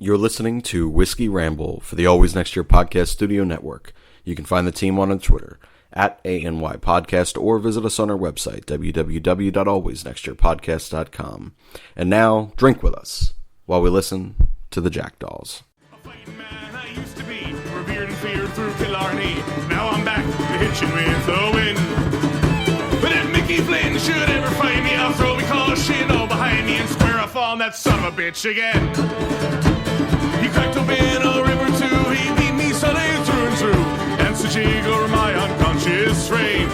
You're listening to Whiskey Ramble for the Always Next Year Podcast Studio Network. You can find the team on Twitter at ANY Podcast or visit us on our website, www.alwaysnextyearpodcast.com. And now, drink with us while we listen to the Jackdaws. A fighting man I used to be, revered and feared through Killarney. Now I'm back to hitching with the wind. But if Mickey Flynn should ever find me, I'll throw me caution all behind me and square off on that son of a bitch again. He cracked open a river too, he beat me Sunday through and through, and such jig over my unconscious frame.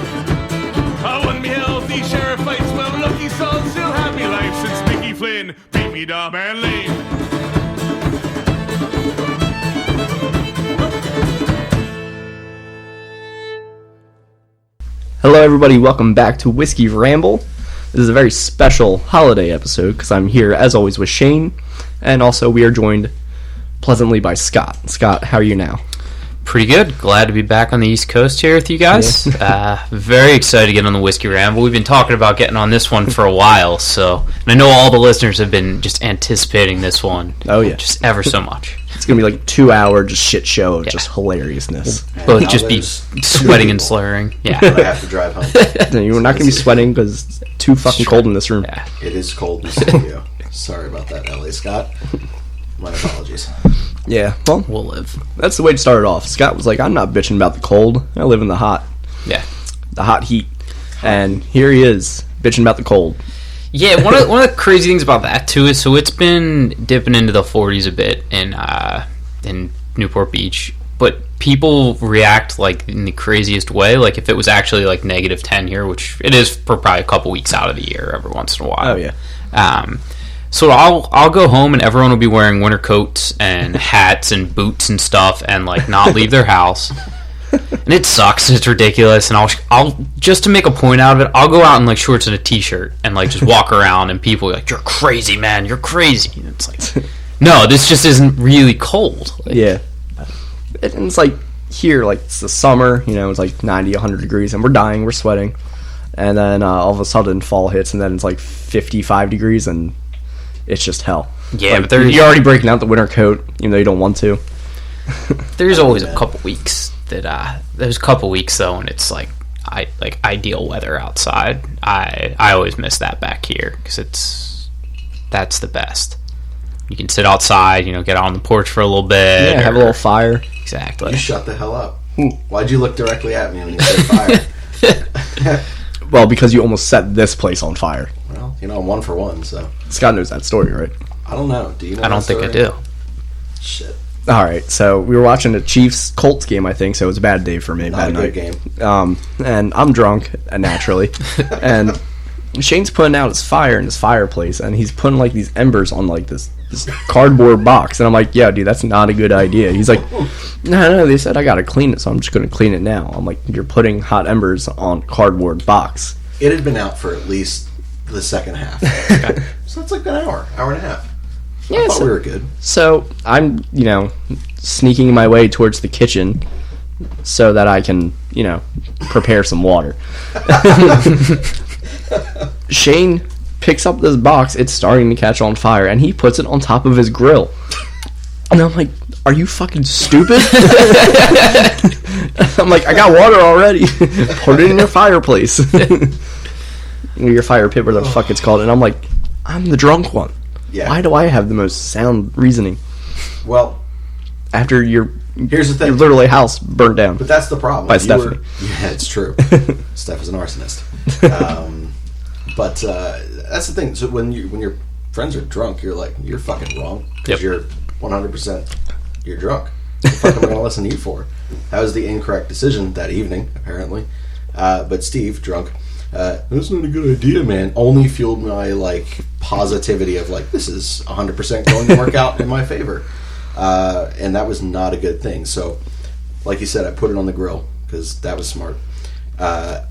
I won me healthy sheriff fights, well lucky son, still happy life since Mickey Flynn beat me dumb and lame. Hello everybody, welcome back to Whiskey Ramble. This is a very special holiday episode because I'm here as always with Shane, and also we are joined pleasantly by Scott. Scott, how are you now? Pretty good. Glad to be back on the East Coast here with you guys. Yeah. Very excited to get on the Whiskey Ramble. We've been talking about getting on this one for a while, so and I know all the listeners have been just anticipating this one. Oh yeah, just ever so much. It's gonna be like a 2-hour just shit show of just hilariousness. Both just be sweating and slurring. Yeah, I have to drive home. You're not gonna be sweating because it's too fucking cold in this room. Yeah. It is cold in the studio. Sorry about that, LA Scott. My apologies. Yeah, well, We'll live. that's the way to start it off. Scott was like, I'm not bitching about the cold. I live in the hot heat. And here he is, bitching about the cold. Yeah, one of the crazy things about that too is so it's been dipping into the 40s a bit in Newport Beach, but people react like in the craziest way. Like if it was actually like -10 here, which it is for probably a couple weeks out of the year, every once in a while. Oh yeah. So I'll go home and everyone will be wearing winter coats and hats and boots and stuff and like not leave their house. And it sucks. It's ridiculous. And I'll just to make a point out of it, I'll go out in like shorts and a t-shirt and like just walk around and people are like, "You're crazy, man. You're crazy." And it's like, no, this just isn't really cold. Like, Yeah. And it's like here, like it's the summer, you know, it's like 90, 100 degrees and we're dying, we're sweating. And then all of a sudden fall hits and then it's like 55 degrees and it's just hell. Yeah, like, but you're already breaking out the winter coat, even though you don't want to. there's always a couple weeks that there's a couple weeks though, and it's like ideal weather outside. I always miss that back here because that's the best. You can sit outside, you know, get out on the porch for a little bit. Yeah, have a little fire. Exactly. You shut the hell up. Why'd you look directly at me when you said fire? Well, because you almost set this place on fire. Well, you know, I'm 1 for 1, so. Scott knows that story, right? I don't know. Do you know I don't think I do. Shit. All right, so we were watching the Chiefs-Colts game, I think, so it was a bad day for me. Not bad a night. good game. And I'm drunk, naturally. And Shane's putting out his fire in his fireplace, and he's putting, like, these embers on, like, this cardboard box. And I'm like, yeah, dude, that's not a good idea. He's like, no, they said I got to clean it, so I'm just going to clean it now. I'm like, you're putting hot embers on cardboard box. It had been out for at least the second half. So it's like an hour and a half. Yeah, I thought we were good. So I'm, you know, sneaking my way towards the kitchen so that I can, you know, prepare some water. Shane picks up this box. It's starting to catch on fire, and he puts it on top of his grill. And I'm like, are you fucking stupid? I'm like, I got water already. Put it in your fireplace. Your fire pit, whatever the fuck it's called. And I'm like, I'm the drunk one. Yeah. Why do I have the most sound reasoning? Well, After your here's the thing. your literally house burnt down. But that's the problem. By You Stephanie. Yeah, it's true. Steph is an arsonist. But that's the thing. So when your friends are drunk, you're like, you're fucking wrong because you're 100% you're drunk. What the fuck am I going to listen to you for? That was the incorrect decision that evening, apparently. But Steve, drunk, that's not a good idea, man. Only fueled my like positivity of like, this is 100% going to work out in my favor. And that was not a good thing. So, like you said, I put it on the grill because that was smart.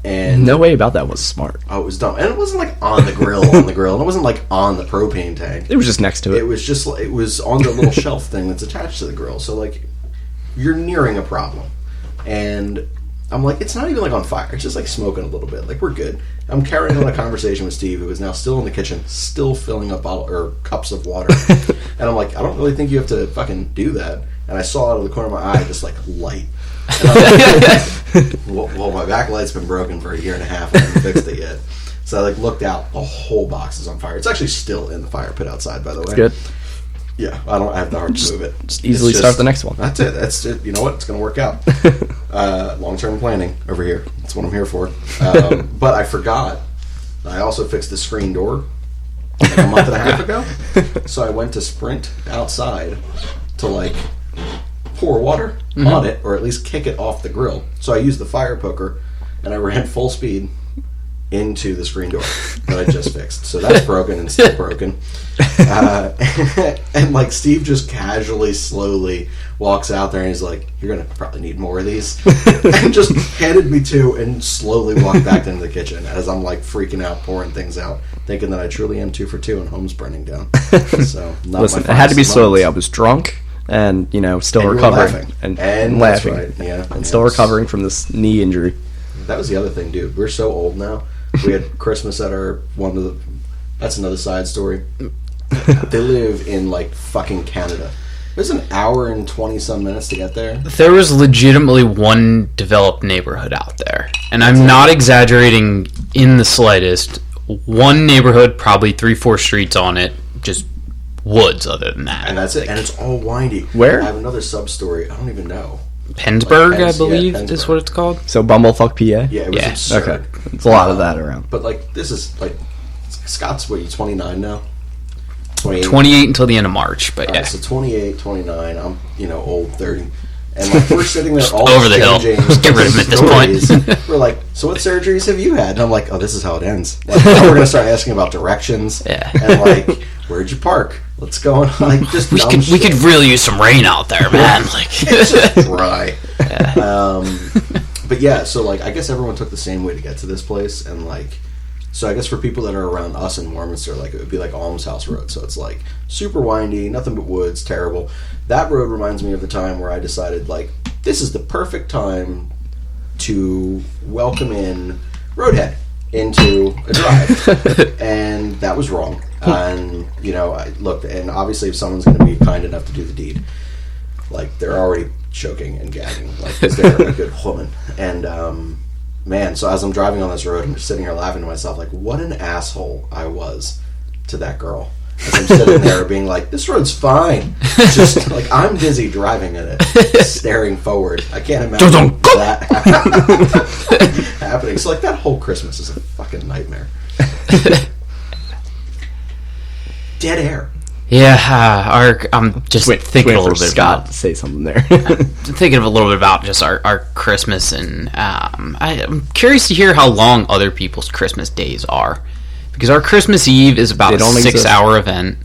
And No way about that was smart. oh, it was dumb, and it wasn't like on the grill, and it wasn't like on the propane tank. It was just next to it. It was just it was on the little shelf thing that's attached to the grill. So like, you're nearing a problem, and I'm like, it's not even like on fire. It's just like smoking a little bit. Like, we're good. I'm carrying on a conversation with Steve, who is now still in the kitchen, still filling up cups of water. And I'm like, I don't really think you have to fucking do that. And I saw out of the corner of my eye, just like light. And I'm like, well, my backlight's been broken for a year and a half. I haven't fixed it yet. So I like looked out. The whole box is on fire. It's actually still in the fire pit outside, by the way. That's good. Yeah, I have the heart to move it. Just easily start the next one. That's it. That's it. You know what? It's going to work out. Long-term planning over here. That's what I'm here for. But I forgot. I also fixed the screen door like a month and a half ago. So I went to sprint outside to like pour water on it, or at least kick it off the grill. So I used the fire poker, and I ran full speed into the screen door that I just fixed. So that's broken and still broken. And like Steve just casually, slowly walks out there and he's like, "You're gonna probably need more of these," and just handed me two and slowly walked back into the kitchen as I'm like freaking out, pouring things out, thinking that I truly am 2 for 2 and home's burning down. So not listen, my it had to be finest slowly. I moments. was drunk and still And you were recovering laughing. and That's laughing right. Yeah, and still recovering from this knee injury. That was the other thing, dude. We're so old now. We had Christmas at that's another side story. They live in like fucking Canada. There's an hour and 20-some minutes to get there. There was legitimately one developed neighborhood out there. And I'm not exaggerating in the slightest. One neighborhood, probably 3-4 streets on it, just woods other than that. And that's it. And it's all windy. Where? I have another sub-story. I don't even know. Pennsburg, Like I believe, Pennsburg. is what it's called. So Bumblefuck, PA? Yeah, it was Yeah. absurd. Okay. It's a lot of that around. But like, this is like, Scott's, what, you 29 now? 28? 28 until the end of March, but yeah. Right, so 28, 29, I'm, old 30. And like, we're sitting there all Over the hill. exchanging Just get rid of him at this point. stories. We're like, so what surgeries have you had? And I'm like, oh, this is how it ends. Like, now we're going to start asking about directions. Yeah. And like, where'd you park? What's going on? Like, just We dumb could shit. really use some rain out there, man. Like, It's just dry. But yeah, so like, I guess everyone took the same way to get to this place, and like, so I guess for people that are around us in Warminster, like, it would be like Alms House Road. So it's like super windy, nothing but woods, terrible. That road reminds me of the time where I decided, like, this is the perfect time to welcome in Roadhead into a drive. And that was wrong. And, I looked, and obviously if someone's going to be kind enough to do the deed, like, they're already choking and gagging. Like, is there a good woman? And, man, so as I'm driving on this road, I'm just sitting here laughing to myself, like, what an asshole I was to that girl. As I'm sitting there being like, this road's fine. Just, like, I'm busy driving in it, staring forward. I can't imagine that happening. So, like, that whole Christmas is a fucking nightmare. Dead air. yeah, I'm just thinking a little bit Scott about to say something there. thinking a little bit about just our Christmas, and I'm curious to hear how long other people's Christmas days are, because our Christmas Eve is about a 6-hour event,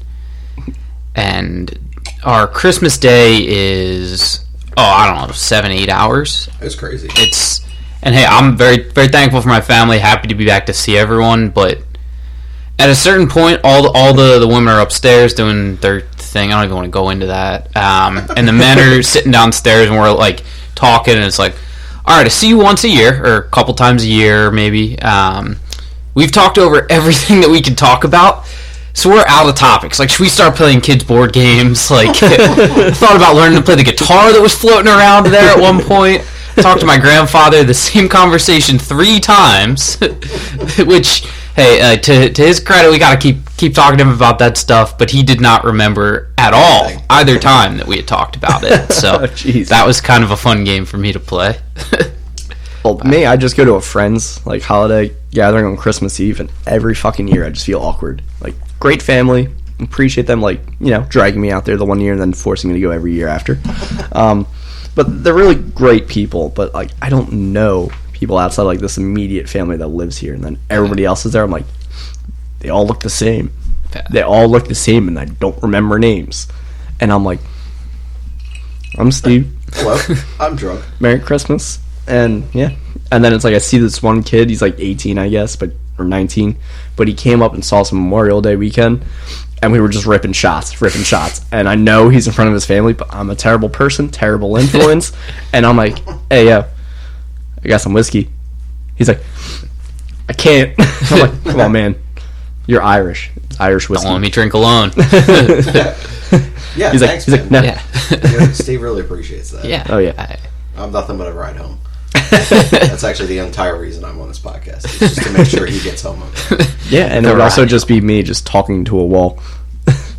and our Christmas Day is 7-8 hours. It's crazy. And hey, I'm very very thankful for my family, happy to be back to see everyone, but at a certain point, all the women are upstairs doing their thing. I don't even want to go into that. And the men are sitting downstairs, and we're like talking, and it's like, all right, I see you once a year, or a couple times a year, maybe. We've talked over everything that we could talk about, so we're out of topics. Like, should we start playing kids' board games? Like, thought about learning to play the guitar that was floating around there at one point. Talked to my grandfather, the same conversation 3 times, which... Hey, to his credit, we gotta keep talking to him about that stuff, but he did not remember at all either time that we had talked about it. So that was kind of a fun game for me to play. Well, me, I just go to a friend's holiday gathering on Christmas Eve, and every fucking year I just feel awkward. Like, great family, appreciate them dragging me out there the one year and then forcing me to go every year after. But they're really great people, but I don't know people outside this immediate family that lives here, and then everybody else is there. I'm like, they all look the same. They all look the same, and I don't remember names. And I'm like, I'm Steve. Hello, I'm drunk. Merry Christmas. And yeah, and then it's I see this one kid. He's 18, I guess, or 19, but he came up and saw us Memorial Day weekend, and we were just ripping shots. And I know he's in front of his family, but I'm a terrible person, terrible influence. And I'm like, hey, yo. I got some whiskey. He's like, I can't. I'm like, come on, man. You're Irish. It's Irish whiskey. Don't let me drink alone. Yeah, He's thanks, like, man. no. Yeah. Steve really appreciates that. Yeah. Oh, yeah. I'm nothing but a ride home. That's actually the entire reason I'm on this podcast. It's just to make sure he gets home okay. Yeah, and it would also just be me just talking to a wall.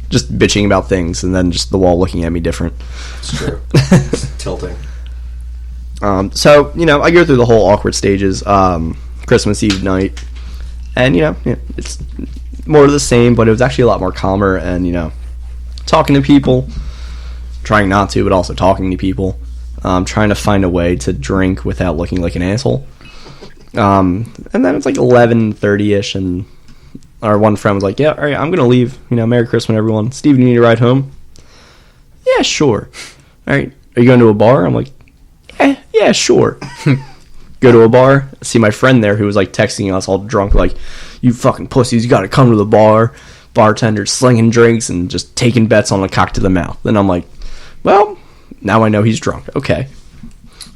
Just bitching about things, and then just the wall looking at me different. It's true. It's tilting. So, I go through the whole awkward stages. Christmas Eve night. And, it's more of the same, but it was actually a lot more calmer and, talking to people. Trying not to, but also talking to people. Trying to find a way to drink without looking like an asshole. And then it's like 11:30ish, and our one friend was like, yeah, all right, I'm going to leave. Merry Christmas, everyone. Steve, you need a ride home? Yeah, sure. All right, are you going to a bar? I'm like, yeah, sure. Go to a bar, see my friend there who was like texting us all drunk, like, you fucking pussies, you got to come to the bar. Bartender slinging drinks and just taking bets on a cock to the mouth. And I'm like, well, now I know he's drunk. Okay.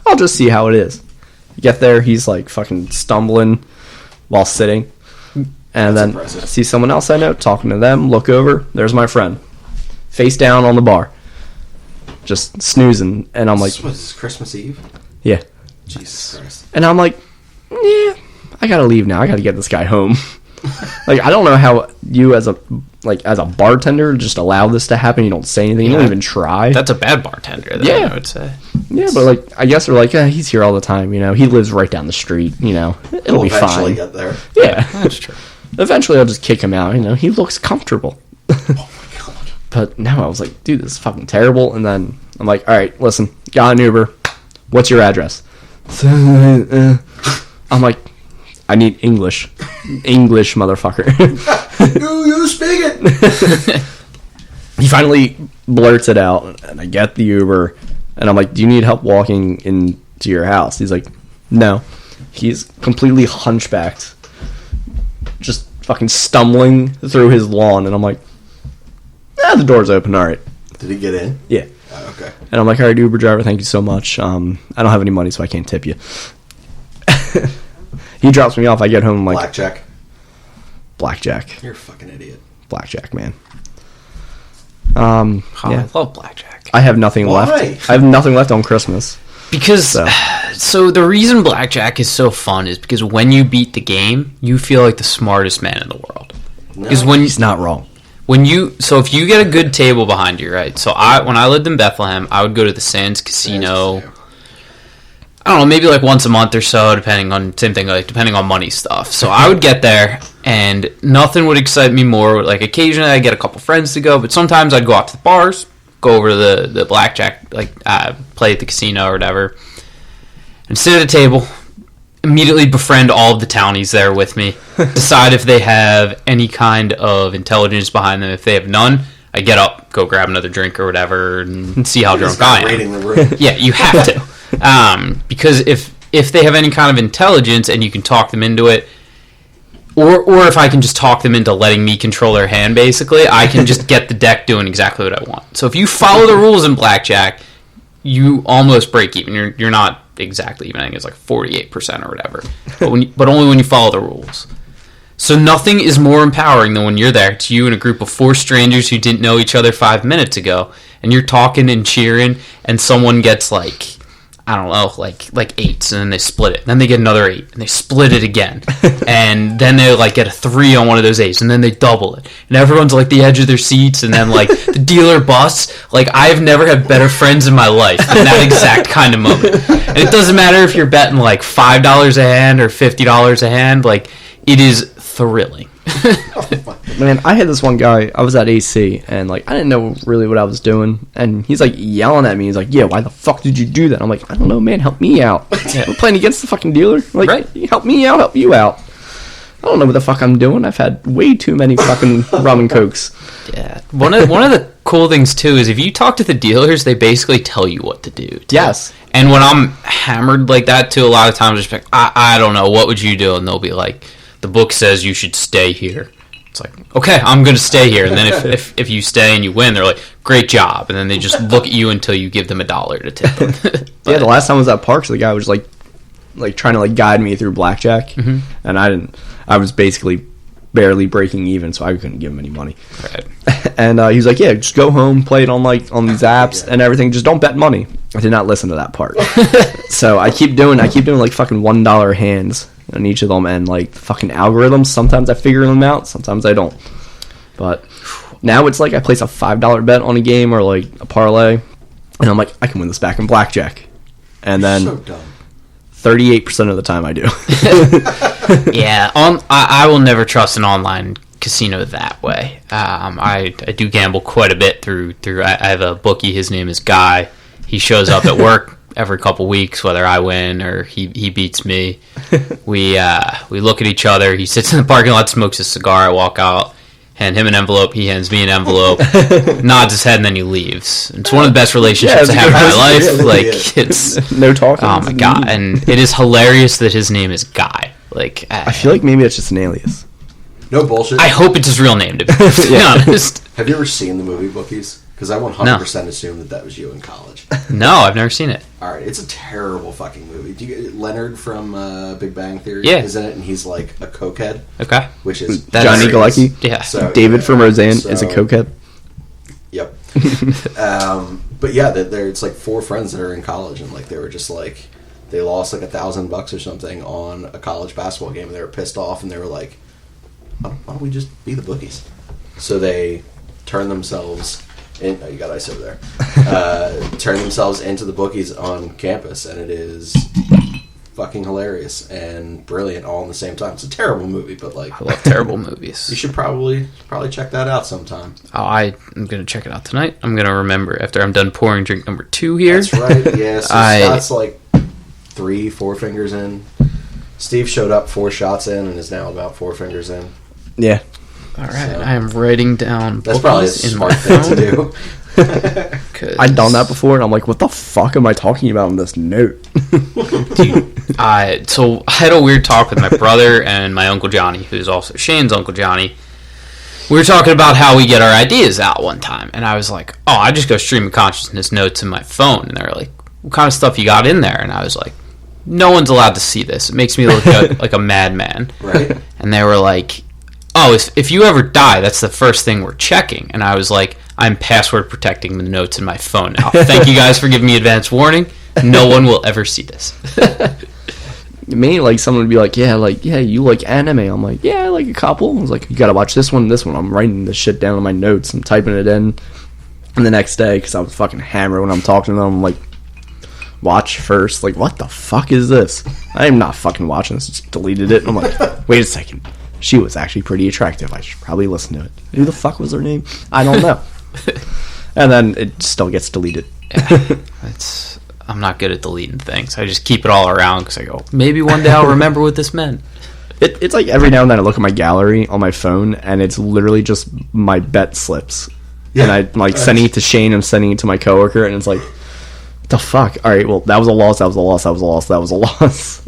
I'll just see how it is. Get there, he's like fucking stumbling while sitting. And That's then impressive. see someone else I know, talking to them, look over, there's my friend. Face down on the bar. Just snoozing. And I'm like, What is this, Christmas Eve? yeah. Jesus Christ. And I'm like, yeah, I gotta leave now. I gotta get this guy home. Like, I don't know how you as a bartender just allow this to happen. You don't say anything. You don't even try. That's a bad bartender, though, Yeah. I would say. Yeah, but like, I guess they're like, he's here all the time. He lives right down the street. It'll We'll be eventually fine. get there. Yeah, That's true. eventually I'll just kick him out. He looks comfortable. Oh my god. But now I was like, dude, this is fucking terrible. And then I'm like, all right, listen, got an Uber. What's your address? I'm like, I need English, motherfucker. You speak it. He finally blurts it out, and I get the Uber, and I'm like, do you need help walking into your house? He's like, no. He's completely hunchbacked, just fucking stumbling through his lawn, and I'm like, the door's open, alright. Did he get in? Yeah. Okay. And I'm like, alright, Uber driver, thank you so much. I don't have any money, so I can't tip you. He drops me off, I get home, I'm like, Blackjack. You're a fucking idiot. Blackjack, man. Oh, Yeah. I love blackjack. I have nothing Why? left. I have nothing left on Christmas. Because, so the reason blackjack is so fun is because when you beat the game, you feel like the smartest man in the world. Because when He's not wrong. so if you get a good table behind you, right? So when I lived in Bethlehem, I would go to the Sands Casino. I don't know, maybe like once a month or so, depending on money stuff. So I would get there, and nothing would excite me more. Like, occasionally I'd get a couple friends to go, but sometimes I'd go out to the bars, go over to the blackjack, play at the casino or whatever, and sit at a table, immediately befriend all of the townies there with me, decide if they have any kind of intelligence behind them. If they have none, I get up, go grab another drink or whatever, and see how drunk I am. Raiding the room. Yeah, you have to. Because if they have any kind of intelligence and you can talk them into it, or if I can just talk them into letting me control their hand, basically, I can just get the deck doing exactly what I want. So if you follow the rules in blackjack, you almost break even. You're not exactly even. I think it's like 48% or whatever. But only when you follow the rules. So nothing is more empowering than when you're there. It's you and a group of 4 strangers who didn't know each other 5 minutes ago, and you're talking and cheering, and someone gets like, I don't know, like 8s, and then they split it. Then they get another 8, and they split it again. And then they like get a 3 on one of those 8s, and then they double it. And everyone's like the edge of their seats, and then like the dealer busts. Like, I've never had better friends in my life than that exact kind of moment. And it doesn't matter if you're betting like $5 a hand or $50 a hand, like, it is thrilling. Man, I had this one guy, I was at AC, and like, I didn't know really what I was doing, and he's like yelling at me. He's like, yeah, why the fuck did you do that? I'm like, I don't know, man, help me out. We're playing against the fucking dealer. Like, Right. Help me out, help you out. I don't know what the fuck I'm doing. I've had way too many fucking rum and cokes. Yeah. One of the cool things too is if you talk to the dealers, they basically tell you what to do too. Yes. And when I'm hammered like that too, a lot of times it's like, I don't know, what would you do? And they'll be like, the book says you should stay here. It's like, okay, I'm going to stay here. And then if you stay and you win, they're like, great job. And then they just look at you until you give them $1 to tip them. Yeah, the last time I was at Parks, the guy was like like trying to like guide me through blackjack, and I was basically barely breaking even, so I couldn't give him any money. Right. And he was like, yeah, just go home, play it on these apps and everything, just don't bet money. I did not listen to that part. So I keep doing like fucking $1 hands on each of them, and like fucking algorithms, sometimes I figure them out, sometimes I don't. But now it's like I place a $5 bet on a game or like a parlay, and I'm like, I can win this back in blackjack. And then so dumb. 38% of the time I do. Yeah, I will never trust an online casino that way. I do gamble quite a bit through. I have a bookie. His name is Guy. He shows up at work every couple weeks, whether I win or he beats me. We look at each other. He sits in the parking lot, smokes a cigar. I walk out, hand him an envelope. He hands me an envelope, nods his head, and then he leaves. It's one of the best relationships I have in my life. Like it's No talking. oh my god, and it is hilarious that his name is Guy. Like I feel like maybe it's just an alias. No bullshit. I hope it's his real name, to be honest. Have you ever seen the movie Bookies? Because I 100% assume that was you in college. No, I've never seen it. All right, it's a terrible fucking movie. Do you Leonard from Big Bang Theory Yeah. is in it, and he's like a cokehead, Okay. which is Johnny hilarious. Galecki? Yeah. So, David from Roseanne so- is a cokehead. Yep. But yeah, it's like four friends that are in college, and like they were just like they lost like $1,000 or something on a college basketball game, and they were pissed off, and they were like, why don't we just be the bookies? So they turn themselves in. Oh, you got ice over there. Turn themselves into the bookies on campus, and it is fucking hilarious and brilliant all in the same time. It's a terrible movie, but like I love terrible you movies. should probably check that out sometime. Oh, I'm going to check it out tonight. I'm going to remember after I'm done pouring drink number 2 here. That's right. Yeah, so Scott's like 3-4 fingers in. Steve showed up 4 shots in and is now about 4 fingers in. Yeah. All right. So- I am writing down That's probably a bookies in my smart thing to phone. do. 'Cause- I'd done that before, and I'm like, what the fuck am I talking about in this note? So I had a weird talk with my brother and my Uncle Johnny, who's also Shane's Uncle Johnny. We were talking about how we get our ideas out one time, and I was like, oh, I just go stream of consciousness notes in my phone. And they were like, what kind of stuff you got in there? And I was like, no one's allowed to see this. It makes me look like a madman. Right? And they were like, oh, if you ever die, that's the first thing we're checking. And I was like, I'm password protecting the notes in my phone now. Thank you guys for giving me advance warning. No one will ever see this. Me, like, someone would be like, yeah, you like anime. I'm like, yeah, I like a couple. I was like, you gotta watch this one and this one. I'm writing this shit down in my notes. I'm typing it in. And the next day, because I was fucking hammered when I'm talking to them, I'm like, watch first. Like, what the fuck is this? I am not fucking watching this. Just deleted it. I'm like, wait a second. She was actually pretty attractive. I should probably listen to it. Who the fuck was her name? I don't know. And then it still gets deleted. Yeah, I'm not good at deleting things. I just keep it all around because I go, maybe one day I'll remember what this meant. It's like every now and then I look at my gallery on my phone, and it's literally just my bet slips. Yeah. And I'm like sending it to Shane, I'm sending it to my coworker, and it's like, what the fuck? All right, well, that was a loss, that was a loss, that was a loss, that was a loss.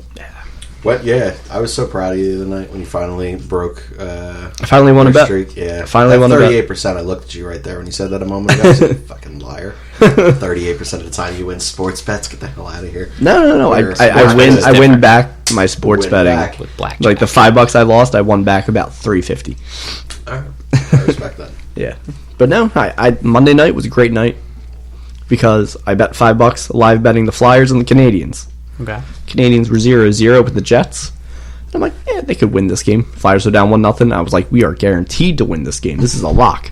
What? Yeah, I was so proud of you the other night when you finally broke. I finally won a bet. Streak. Yeah, Finally won a bet. 38%. I looked at you right there when you said that a moment ago. I said, fucking liar. 38% of the time you win sports bets. Get the hell out of here. No. You're a I sports win. bet. I win back my sports Win betting. back. With blackjack. Like the $5 I lost, I won back about $3.50. All right. I respect that. Yeah, but no, I Monday night was a great night because I bet $5 live betting the Flyers and the Canadians. Okay. Canadians were 0-0 with the Jets. And I'm like, yeah, they could win this game. Flyers are down 1-0. I was like, we are guaranteed to win this game. This is a lock.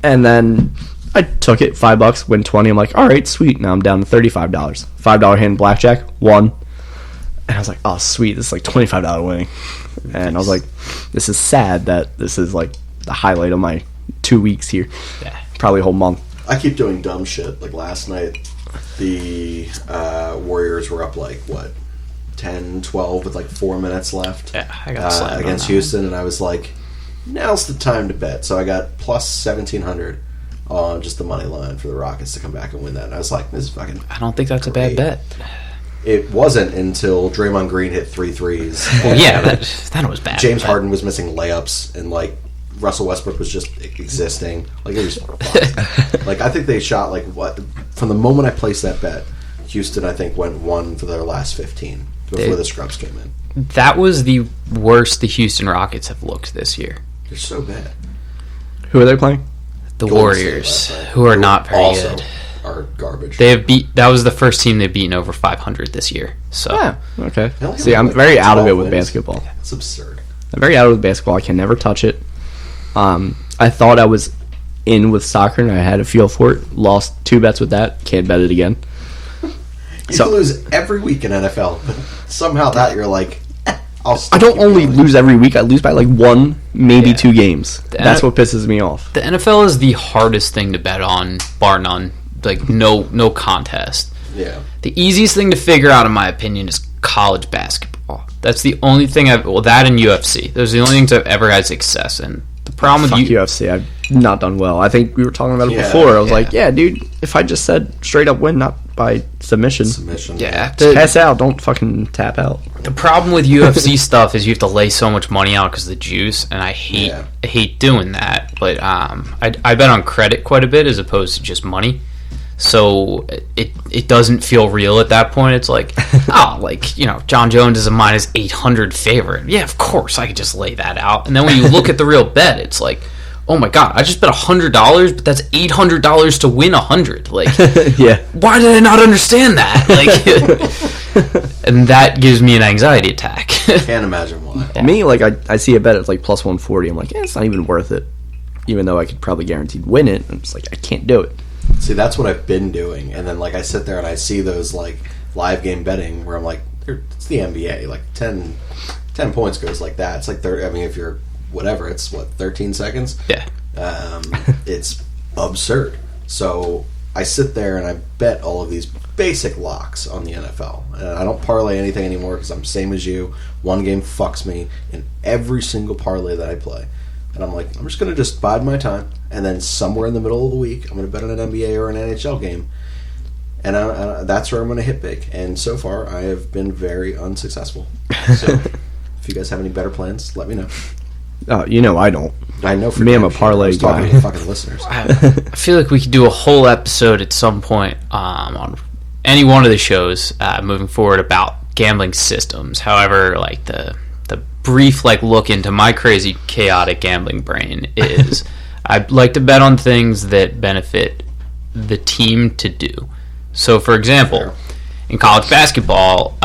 And then I took it, $5, win 20. I'm like, all right, sweet. Now I'm down to $35. $5 hand blackjack, won. And I was like, oh, sweet. This is like $25 winning. And I was like, this is sad that this is like the highlight of my 2 weeks here. Yeah. Probably a whole month. I keep doing dumb shit. Like last night, the Warriors were up like, what, 10-12 with like 4 minutes left. Yeah, I got slammed on against that Houston, and I was like, now's the time to bet. So I got plus 1,700 on just the money line for the Rockets to come back and win that. And I was like, this is fucking. I don't think that's a bad bet. It wasn't until Draymond Green hit 3 threes. Well, yeah, that was bad. James Harden was missing layups, and like Russell Westbrook was just existing. Like it was fucked. Like I think they shot like what from the moment I placed that bet. Houston, I think, went 1 for their last 15. before the scrubs came in. That was the worst the Houston Rockets have looked this year. They're so bad. Who are they playing? The Golden Warriors, State last night, who are not very also good. Are garbage. They have that was the first team they've beaten over 500 this year. So Okay. They only See, have, I'm like, very out of it 12 with wins. basketball. It's absurd. I'm very out of it with basketball. I can never touch it. I thought I was in with soccer, and I had a feel for it. Lost 2 bets with that. Can't bet it again. You lose every week in NFL, but somehow that you're like, I don't only lose every week. I lose by like 1, maybe 2 games. That's what pisses me off. the NFL is the hardest thing to bet on, bar none. Like no contest. Yeah. The easiest thing to figure out, in my opinion, is college basketball. That's the only thing that and UFC. Those are the only things I've ever had success in. The problem Fuck with UFC. I've not done well. I think we were talking about it before. I was like, yeah, dude, if I just said straight up win, not by submission. Yeah. Just pass out. Don't fucking tap out. The problem with UFC stuff is you have to lay so much money out because of the juice, and I hate doing that. But I bet on credit quite a bit as opposed to just money. So it doesn't feel real at that point. It's like, John Jones is a minus 800 favorite. Yeah, of course I could just lay that out. And then when you look at the real bet, it's like, oh my god, I just bet $100, but that's $800 to win 100. Like, yeah. Why did I not understand that? Like, and that gives me an anxiety attack. Can't imagine why. Yeah. Me, like I see a bet at like plus 140. I'm like, it's not even worth it. Even though I could probably guaranteed win it, I'm just like, I can't do it. See, that's what I've been doing, and then like I sit there and I see those like live game betting where I'm like, it's the NBA, like 10 points goes like that. It's like if you're whatever, it's what 13 seconds. Yeah, it's absurd. So I sit there and I bet all of these basic locks on the NFL, and I don't parlay anything anymore because I'm same as you. One game fucks me in every single parlay that I play. And I'm like, I'm just going to just bide my time. And then somewhere in the middle of the week, I'm going to bet on an NBA or an NHL game. And that's where I'm going to hit big. And so far, I have been very unsuccessful. So if you guys have any better plans, let me know. I don't. I know for me, I'm a sure. parlay I was talking guy. to the fucking listeners. I feel like we could do a whole episode at some point on any one of the shows moving forward about gambling systems. However, like the brief look into my crazy chaotic gambling brain is I like to bet on things that benefit the team to do. So for example, in college basketball,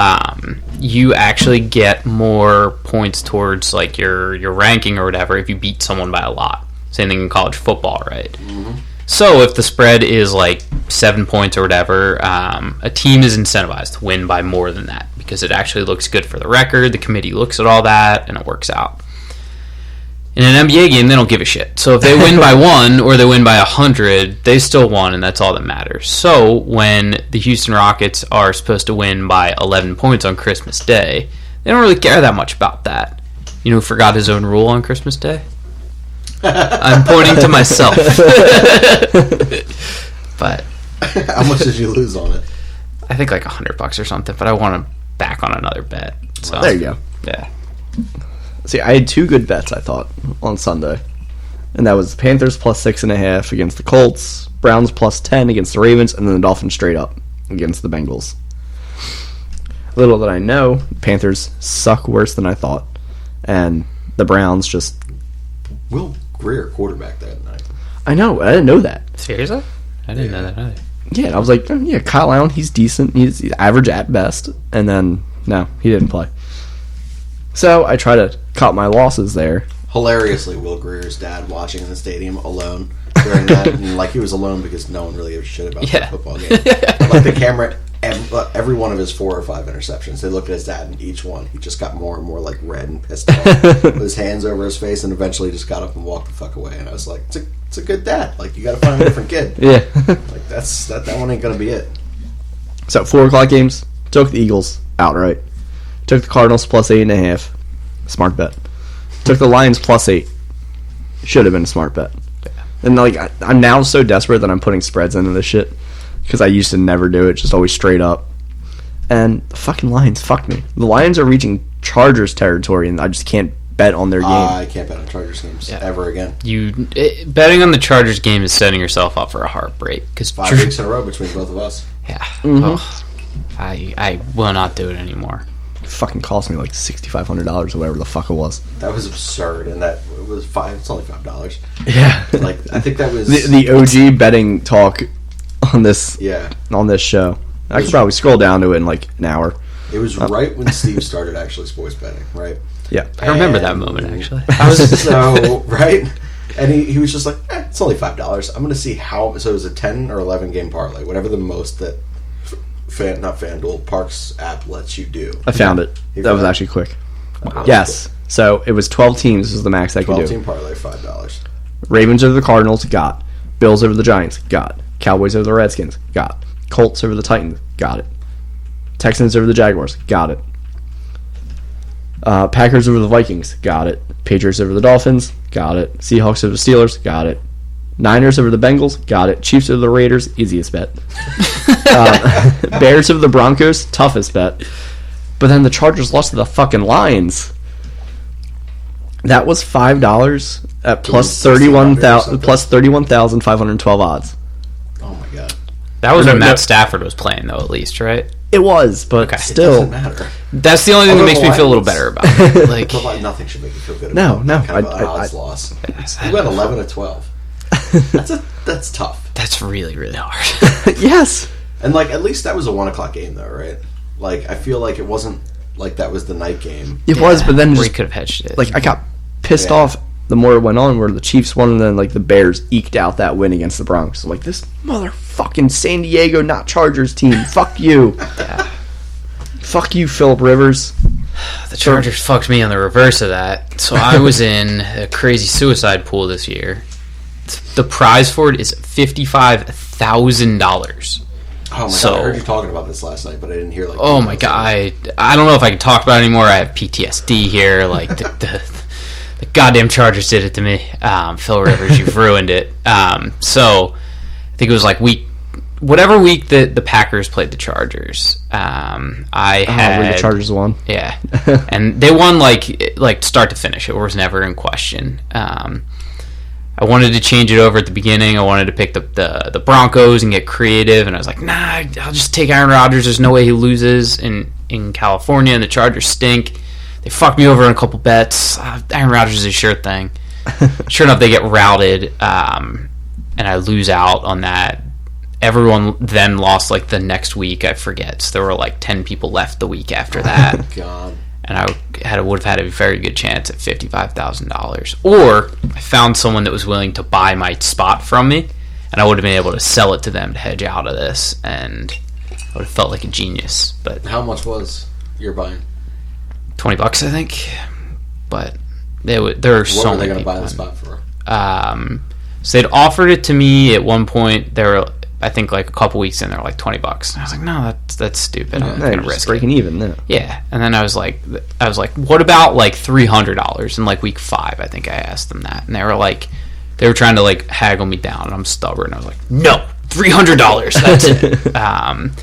you actually get more points towards like your ranking or whatever if you beat someone by a lot. Same thing in college football, right? Mm-hmm. So if the spread is like 7 points or whatever, a team is incentivized to win by more than that because it actually looks good for the record. The committee looks at all that and it works out. In an NBA game, they don't give a shit. So if they win by 1 or they win by 100, they still won, and that's all that matters. So when the Houston Rockets are supposed to win by 11 points on Christmas Day, they don't really care that much about that. You know who forgot his own rule on Christmas Day? I'm pointing to myself. But how much did you lose on it? I think like $100 or something, but I want to back on another bet. So There you go. Yeah. See, I had 2 good bets, I thought, on Sunday. And that was Panthers plus 6.5 against the Colts, Browns plus 10 against the Ravens, and then the Dolphins straight up against the Bengals. Little did I know, Panthers suck worse than I thought. And the Browns just... Will Greer quarterback that night. I know, I didn't know that. Seriously? I didn't know that either. Yeah, I was like, Kyle Allen, he's decent. He's average at best. And then, no, he didn't play. So I try to cut my losses there. Hilariously, Will Greer's dad watching in the stadium alone during that. And like he was alone because no one really gave a shit about the football game. Like the camera, every one of his 4 or 5 interceptions, they looked at his dad and each one, he just got more and more like red and pissed off with his hands over his face and eventually just got up and walked the fuck away. And I was like, it's a good dad. Like you got to find a different kid. Yeah. Like that one ain't going to be it. So 4 o'clock games, took the Eagles outright. Took the Cardinals plus 8.5. Smart bet. Took the Lions plus 8. Should have been a smart bet. And like I'm now so desperate that I'm putting spreads into this shit because I used to never do it, just always straight up. And the fucking Lions fucked me. The Lions are reaching Chargers territory, and I just can't bet on their game. I can't bet on Chargers games ever again. Betting on the Chargers game is setting yourself up for a heartbreak because 5 weeks in a row between both of us. Yeah. Mm-hmm. I will not do it anymore. fucking cost me like $6,500 or whatever the fuck it was. That was absurd, and that it was $5. It's only $5. Yeah, Like I think that was the OG betting talk on this yeah. on this show. I could probably scroll down to it in like an hour. It was right when Steve started actually sports betting, right? Yeah, I remember that moment, actually. So right, and he was just like, it's only $5. I'm going to see how. So it was a 10 or 11 game parlay, whatever the most that not FanDuel, Parks app lets you do. I found it. That was actually quick. Wow. Yes. So it was 12 teams was the max I could do. 12-team parlay, $5. Ravens over the Cardinals, got. Bills over the Giants, got. Cowboys over the Redskins, got. Colts over the Titans, got it. Texans over the Jaguars, got it. Packers over the Vikings, got it. Patriots over the Dolphins, got it. Seahawks over the Steelers, got it. Niners over the Bengals, got it. Chiefs over the Raiders, easiest bet. Bears over the Broncos, toughest bet. But then the Chargers lost to the fucking Lions. That was $5 at plus 31,512 odds. Oh my god. That was when Matt Stafford was playing, though, at least, right? It was, but It still. doesn't matter. That's the only thing that makes me feel a little better about it. Like, But nothing should make you feel good No, about no, that kind of I- an odds loss. You went 11 to 12. That's tough. that's really, really hard. Yes. And like at least that was a 1 o'clock game though, right? Like I feel like it wasn't like that was the night game. It was, but then Or he just, could have hedged it. like, I got pissed Yeah. off the more it went on, where the Chiefs won and then, like, the Bears eked out that win against the Broncos. So, like, this motherfucking San Diego, not Chargers team. Fuck you. Fuck you, Phillip Rivers. The Chargers fucked me on the reverse of that. So I was in a crazy suicide pool this year. The prize for it is $55,000. Oh my So- god! I heard you talking about this last night, but I didn't hear like. Oh my god! I don't know if I can talk about it anymore. I have PTSD here. Like the goddamn Chargers did it to me. Phil Rivers, you've ruined it. So I think it was like whatever week that the Packers played the Chargers. I had Where the Chargers won. yeah, and they won like start to finish. It was never in question. I wanted to change it over at the beginning. I wanted to pick the Broncos and get creative, and I was like, nah, I'll just take Aaron Rodgers. There's no way he loses in California, and the Chargers stink. They fucked me over in a couple bets. Aaron Rodgers is a sure thing. Sure enough, they get routed, and I lose out on that. Everyone then lost like the next week, I forget. So there were like 10 people left the week after that. Oh god. And I would have had a very good chance at $55,000. Or I found someone that was willing to buy my spot from me, and I would have been able to sell it to them to hedge out of this, and I would have felt like a genius. But How much was your buying? $20, I think. But there are What so were they many going to buy the people. spot for? So they'd offered it to me at one point. They were, I think, like a couple weeks in, they were like $20. And I was like, no, that's stupid. I'm not Yeah, gonna you're just risk breaking it. even. No. Yeah, and then I was like, what about like $300 in like week 5? I think I asked them that, and they were trying to like haggle me down, and I'm stubborn. I was like, no, $300. That's it.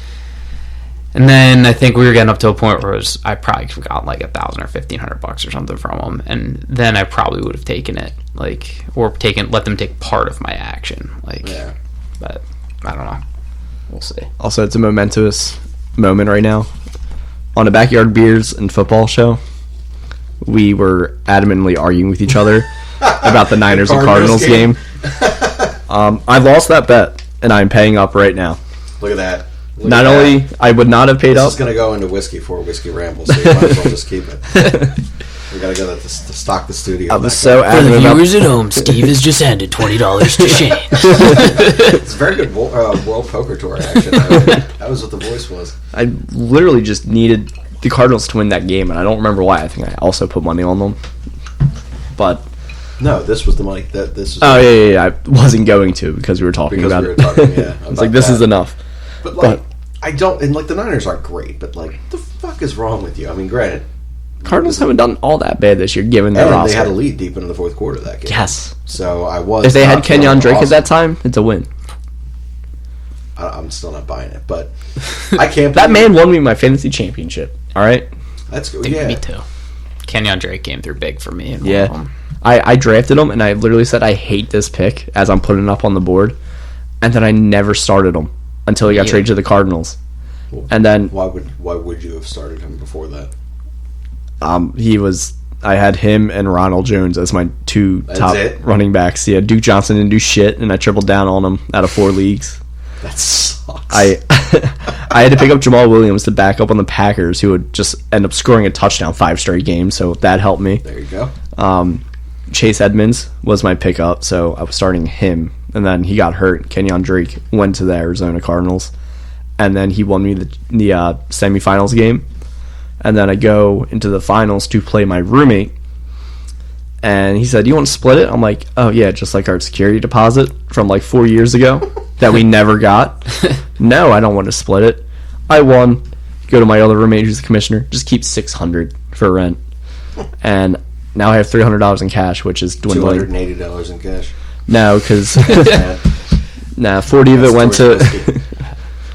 And then I think we were getting up to a point where I probably could have gotten like $1,000 or $1,500 or something from them, and then I probably would have taken it, let them take part of my action, Yeah. But I don't know. We'll see. Also, it's a momentous moment right now. On a Backyard Beers and Football show, we were adamantly arguing with each other about the Niners and Cardinals Cardinals game. I lost that bet, and I'm paying up right now. Look at that. Look Not at only that. I would not have paid This up. is going to go into whiskey for Whiskey Ramble, so you might as well just keep it. We got to go to stock the studio. I was back so up. adamant about. at home, Steve has just handed $20 to Shane. It's a very good World Poker Tour action. That was what the voice was. I literally just needed the Cardinals to win that game, and I don't remember why. I think I also put money on them. But No, this was the money. This was yeah. I wasn't going to because we were talking because about we were it. talking. Yeah, I was like, this is enough. But like, I don't. And like, the Niners aren't great. But like, the fuck is wrong with you? I mean, granted, Cardinals haven't done all that bad this year, given their and roster. they had a lead deep into the fourth quarter of that game. Yes. So I was. If they had not Kenyon feeling Drake awesome. at that time, it's a win. I'm still not buying it, but I can't. That believe- man won me my fantasy championship. All right. That's good. Yeah. Me too. Kenyon Drake came through big for me. In one of Yeah. them. I drafted him, and I literally said I hate this pick as I'm putting it up on the board, and then I never started him until he got Yeah. traded to the Cardinals. And then Why would you have started him before that? I had him and Ronald Jones as my two top running backs. Yeah, Duke Johnson didn't do shit, and I tripled down on him out of 4 leagues. That sucks. I had to pick up Jamal Williams to back up on the Packers, who would just end up scoring a touchdown 5 straight games, so that helped me. There you go. Chase Edmonds was my pickup, so I was starting him, and then he got hurt. Kenyon Drake went to the Arizona Cardinals, and then he won me the semifinals game, and then I go into the finals to play my roommate, and he said, "You want to split it?" I'm like, "Oh yeah, just like our security deposit from like 4 years ago that we never got." No, I don't want to split it. I won. Go to my other roommate who's the commissioner. Just keep $600 for rent, and now I have $300 in cash, which is dwindling. $280 in cash. No, because 40 of it went to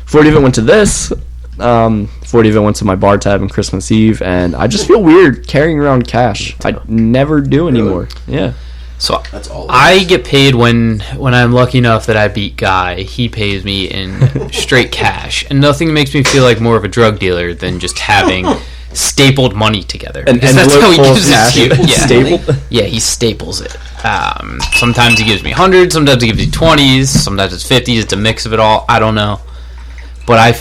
40 of it went to this. 40 of it went to my bar tab on Christmas Eve, and I just feel weird carrying around cash. I never do anymore. Yeah. So that's all. I get paid when I'm lucky enough that I beat Guy. He pays me in straight cash, and nothing makes me feel like more of a drug dealer than just having stapled money together. And that's how he gives it to you. Yeah. Stapled? Yeah, he staples it. Sometimes he gives me 100, sometimes he gives me 20s, sometimes it's 50s. It's a mix of it all. I don't know, but I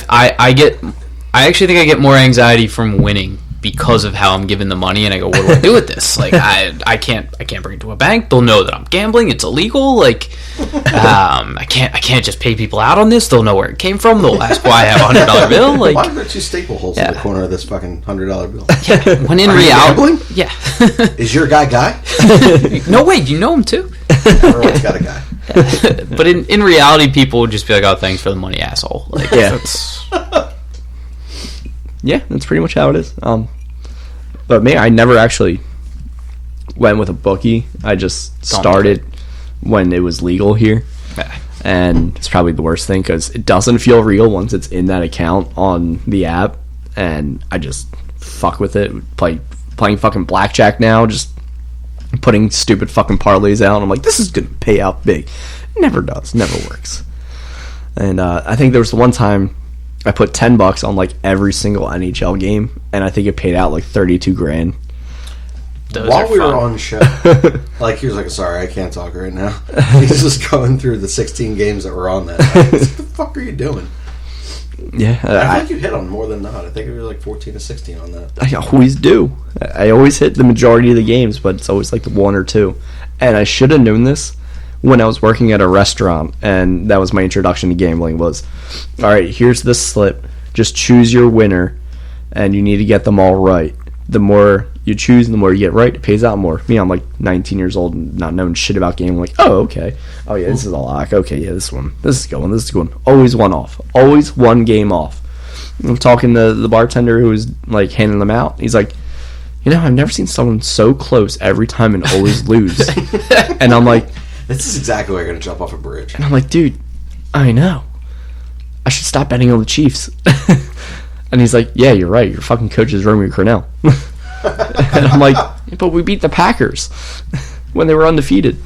actually think I get more anxiety from winning because of how I'm given the money, and I go, what do I do with this? Like, I can't bring it to a bank. They'll know that I'm gambling. It's illegal. Like, I can't just pay people out on this. They'll know where it came from. They'll ask why I have a $100 bill. Like, why are 2 staple holes in the corner of this fucking $100 bill? Yeah, when in reality, yeah. Is your guy? No way. You know him too. Everyone's got a guy. But in reality, people would just be like, "Oh, thanks for the money, asshole." Like, yeah. Yeah, that's pretty much how it is. But me, I never actually went with a bookie. I just started when it was legal here. And it's probably the worst thing because it doesn't feel real once it's in that account on the app. And I just fuck with it. Playing fucking blackjack now, just putting stupid fucking parlays out. I'm like, this is going to pay out big. It never does. Never works. And I think there was the one time I put $10 on like every single NHL game, and I think it paid out like $32,000. While we were on show, like he was like, "Sorry, I can't talk right now." He's just going through the 16 games that were on that. Like, what the fuck are you doing? Yeah, I think you hit on more than not. I think it was like 14 to 16 on that. I always do. I always hit the majority of the games, but it's always like the 1 or 2. And I should have known this when I was working at a restaurant, and that was my introduction to gambling. Was, all right, here's this slip. Just choose your winner, and you need to get them all right. The more you choose, the more you get right, it pays out more. Me, I'm like 19 years old and not knowing shit about gambling. Like, oh, okay. Oh, yeah, this is a lock. Okay, yeah, this is going. Always one off. Always one game off. I'm talking to the bartender who was, like, handing them out. He's like, I've never seen someone so close every time and always lose. And I'm like, this is exactly why you're going to jump off a bridge. And I'm like, dude, I know. I should stop betting on the Chiefs. And he's like, yeah, you're right. Your fucking coach is Romeo Cornell. And I'm like, but we beat the Packers when they were undefeated.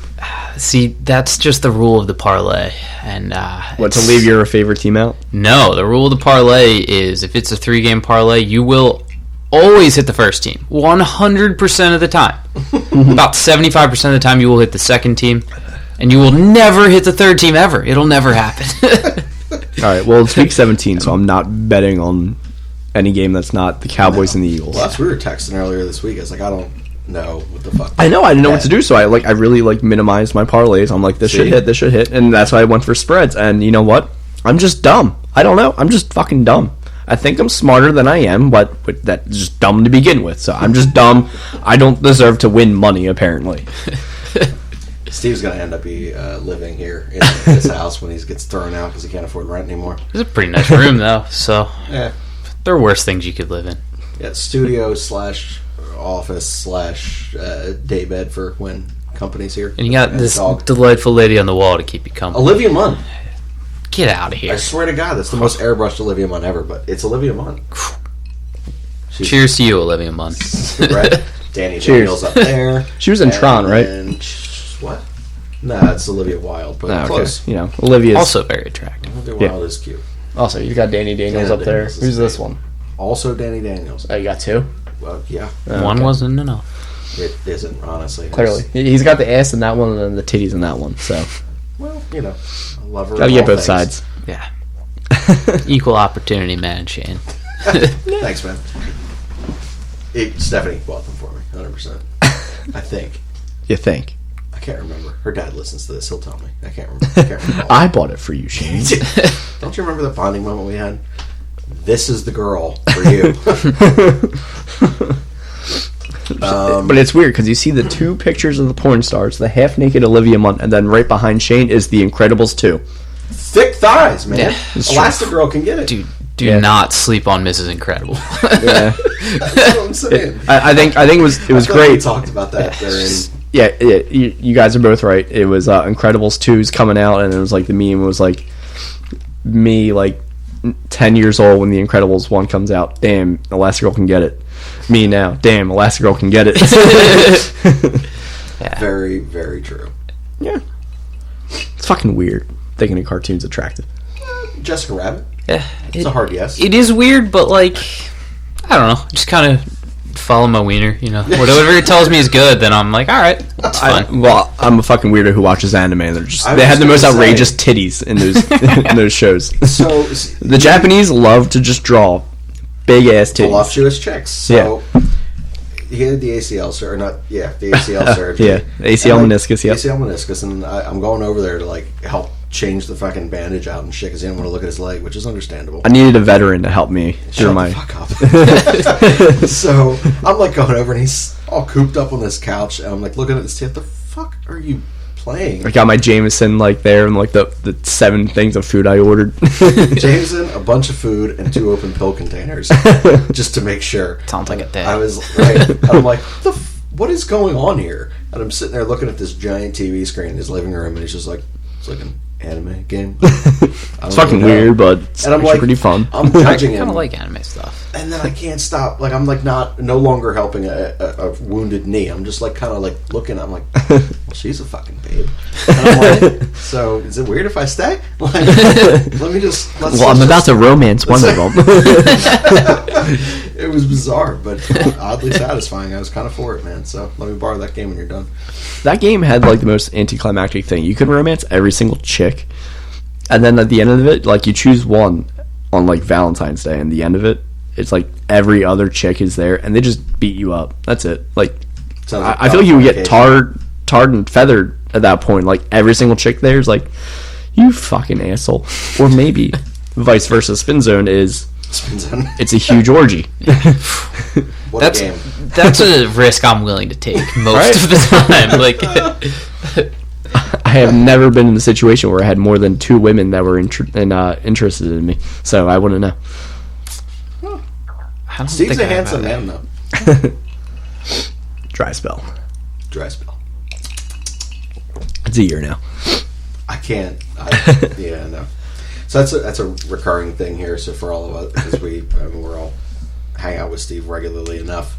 See, that's just the rule of the parlay. And what, to leave your favorite team out? No, the rule of the parlay is if it's a 3-game parlay, you will always hit the first team 100% of the time. About 75% of the time you will hit the second team, and you will never hit the third team ever. It'll never happen. All right, well, it's week 17, so I'm not betting on any game that's not the Cowboys and the Eagles. Well, that's what we were texting earlier this week. I was like, I don't know what the fuck. I know, I didn't know what to do, so I really minimized my parlays. I'm like, this should hit, and that's why I went for spreads. And you know what? I'm just dumb. I don't know. I'm just fucking dumb. I think I'm smarter than I am, but that's just dumb to begin with. So I'm just dumb. I don't deserve to win money, apparently. Steve's going to end up living here in his house when he gets thrown out because he can't afford rent anymore. It's a pretty nice room, though. So yeah, there are worse things you could live in. Yeah, studio / office / day bed for when company's here. And you got this delightful lady on the wall to keep you company. Olivia Munn. Get out of here. I swear to God, that's the most airbrushed Olivia Munn ever, but it's Olivia Munn. Cheers to you, Olivia Munn. Right? Danny Daniels up there. She was in Tron, right? What? Nah, it's Olivia Wilde, but close. Okay. Olivia's also very attractive. Olivia Wilde is cute. Also, you got Danny Daniels up there. Who's this one? Also Danny Daniels. Oh, you got 2? Yeah. One wasn't enough. It isn't, honestly. Clearly. He's got the ass in that one and then the titties in that one, so. Well, you know, I love her. Gotta get both sides. Yeah. Equal opportunity man, Shane. Thanks, man. Stephanie bought them for me, 100%. I think. You think? I can't remember. Her dad listens to this. He'll tell me. I can't remember. I bought it for you, Shane. Don't you remember the bonding moment we had? This is the girl for you. But it's weird because you see the two pictures of the porn stars, the half-naked Olivia Munn, and then right behind Shane is The Incredibles 2. Thick thighs, man. Yeah, Elastigirl can get it. Dude, do not sleep on Mrs. Incredible. Yeah. That's what I'm saying. I think it was great. We talked about that during. Yeah, you guys are both right. It was Incredibles 2's coming out, and it was like the meme was like me like 10 years old when The Incredibles 1 comes out. Damn, Elastigirl can get it. Me now. Damn, Elastigirl can get it. Yeah. Very, very true. Yeah. It's fucking weird thinking a cartoon's attractive. Jessica Rabbit. Yeah, It's a hard yes. It is weird, but like, I don't know. Just kind of follow my wiener, you know. Whatever it tells me is good, then I'm like, all right, it's fine. Well, I'm a fucking weirdo who watches anime, and I they was have the most gonna say- outrageous titties in those in those shows. So The Japanese love to just draw big ass titties. voluptuous chicks. So he had the ACL surgery, the ACL surgery. Yeah, ACL meniscus. Yeah, ACL meniscus, and I'm going over there to like help change the fucking bandage out and shit because he didn't want to look at his leg, which is understandable. I needed a veteran to help me Shut through my. the fuck up. So I'm like going over, and he's all cooped up on this couch, and I'm like looking at this. What the fuck are you playing? I got my Jameson like there, and like the 7 things of food I ordered. Jameson, a bunch of food, and 2 open pill containers, just to make sure. Sounds like a day. I was right. I'm like, what is going on here? And I'm sitting there looking at this giant TV screen in his living room, and he's just like, it's like an anime game. It's fucking weird, but it's And I'm actually like, pretty fun. I'm I judging kind him, of like anime stuff. and then I can't stop. Like I'm like no longer helping a wounded knee. I'm just like kind of like looking. I'm like, well, she's a fucking babe. And I'm like, so is it weird if I stay? Like, let me just. Well, I'm about to romance one of them. It was bizarre, but oddly satisfying. I was kind of for it, man. So let me borrow that game when you're done. That game had like the most anticlimactic thing. You could romance every single chick, and then at the end of it, like you choose one on like Valentine's Day, and the end of it, it's like every other chick is there, and they just beat you up. That's it. Like Sounds like I feel like you would get fornication. tarred and feathered at that point. Like every single chick there is like, you fucking asshole. Or maybe vice versa. Spin Zone is Spin Zone. it's a huge orgy. What That's a game. that's a risk I'm willing to take most Right? of the time. Like, I have never been in a situation where I had more than 2 women that were interested in me, so I wouldn't know. I don't Steve's think a I have handsome that. man, though. Dry spell. Dry spell. It's a year now. I can't. Yeah, no. So that's a recurring thing here. So for all of us, because we're all hang out with Steve regularly enough.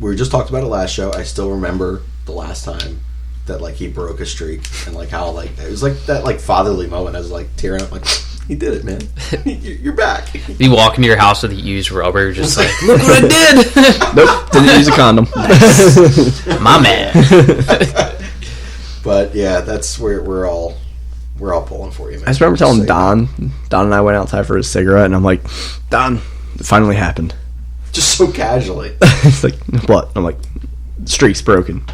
We just talked about it last show. I still remember the last time that like he broke a streak and like how like it was like that like fatherly moment. I was like tearing up, like he did it, man. You're back. You walk into your house with a used rubber, just like, look what I did. Nope, didn't use a condom. My man. But yeah, that's where we're all pulling for you, man. I just remember telling Say Don and I went outside for a cigarette, and I'm like, Don, it finally happened. that. Just so casually. He's like, what? I'm like, streak's broken.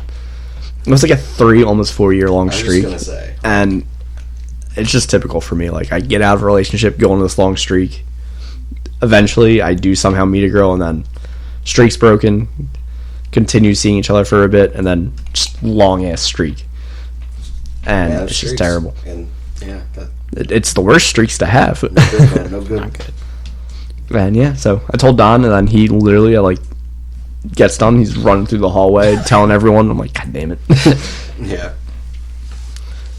It was like a 3, almost 4 year long I was streak. just gonna say. And it's just typical for me. Like, I get out of a relationship, go on this long streak. Eventually, I do somehow meet a girl, and then streak's broken, continue seeing each other for a bit, and then just long ass streak. And Yeah, it's just streaks. terrible. And yeah, that It's the worst streaks to have. no good, man. No good. Not good. And yeah, so I told Don, and then he literally like gets done. He's running through the hallway, telling everyone. I'm like, God damn it. Yeah.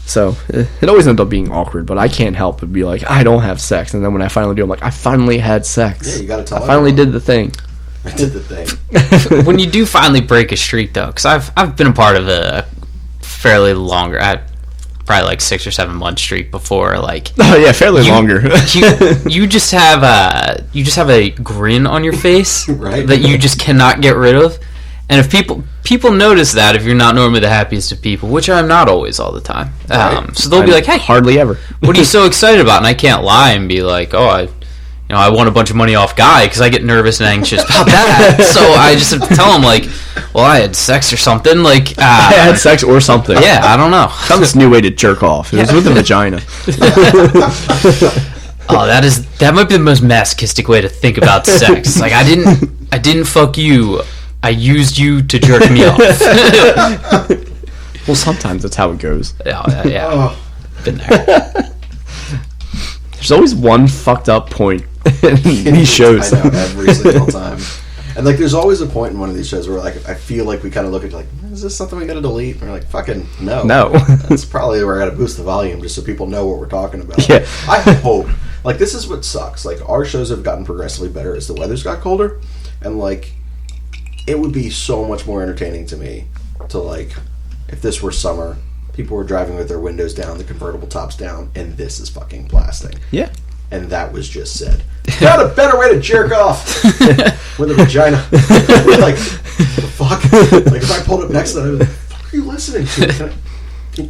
So it always ends up being awkward, but I can't help but be like, I don't have sex. And then when I finally do, I'm like, I finally had sex. Yeah, you gotta tell I finally everyone. did the thing. I did the thing. When you do finally break a streak, though, because I've been a part of a fairly longer, probably like 6 or 7 month streak before, like, Oh yeah, fairly longer. you just have a grin on your face Right. that you just cannot get rid of. And if people notice that, if you're not normally the happiest of people, which I'm not always all the time, Right. so they'll be like, "Hey, Hardly ever. what are you so excited about?" And I can't lie and be like, "Oh, I won a bunch of money off Guy," because I get nervous and anxious about that. So I just have to tell him, like, "Well, I had sex or something." Like, I had sex or something. yeah, I don't know. Found this new way to jerk off. It was with a vagina. Oh, that might be the most masochistic way to think about sex. Like, I didn't fuck you. I used you to jerk me off. Well, sometimes that's how it goes. Yeah. Oh. Been there. There's always one fucked up point in these shows. I know, every single time. And like, there's always a point in one of these shows where like I feel like we kind of look at like, is this something we got to delete? And we're like, fucking no. That's probably where I got to boost the volume just so people know what we're talking about. Yeah. I hope. Like, this is what sucks. Like, our shows have gotten progressively better as the weather's got colder, and like, it would be so much more entertaining to me to, like, if this were summer, people were driving with their windows down, the convertible tops down, and this is fucking blasting. Yeah. And that was just said. Got a better way to jerk off with a vagina. Like, the fuck? Like, if I pulled up next to it, I'd be like, what the fuck are you listening to?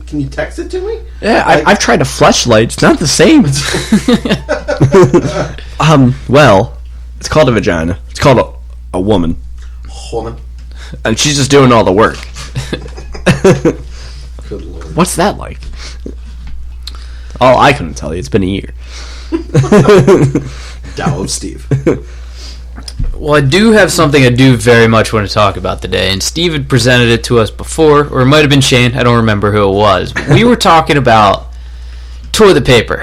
Can you text it to me? Yeah, Like, I've tried a fleshlight. It's not the same. Well, it's called a vagina. It's called a woman. woman. And she's just doing all the work. Good lord. What's that like? Oh, I couldn't tell you. It's been a year. Dow of Steve. Well, I do have something I do very much want to talk about today, and Steve had presented it to us before, or it might have been Shane. I don't remember who it was. But we were talking about toilet paper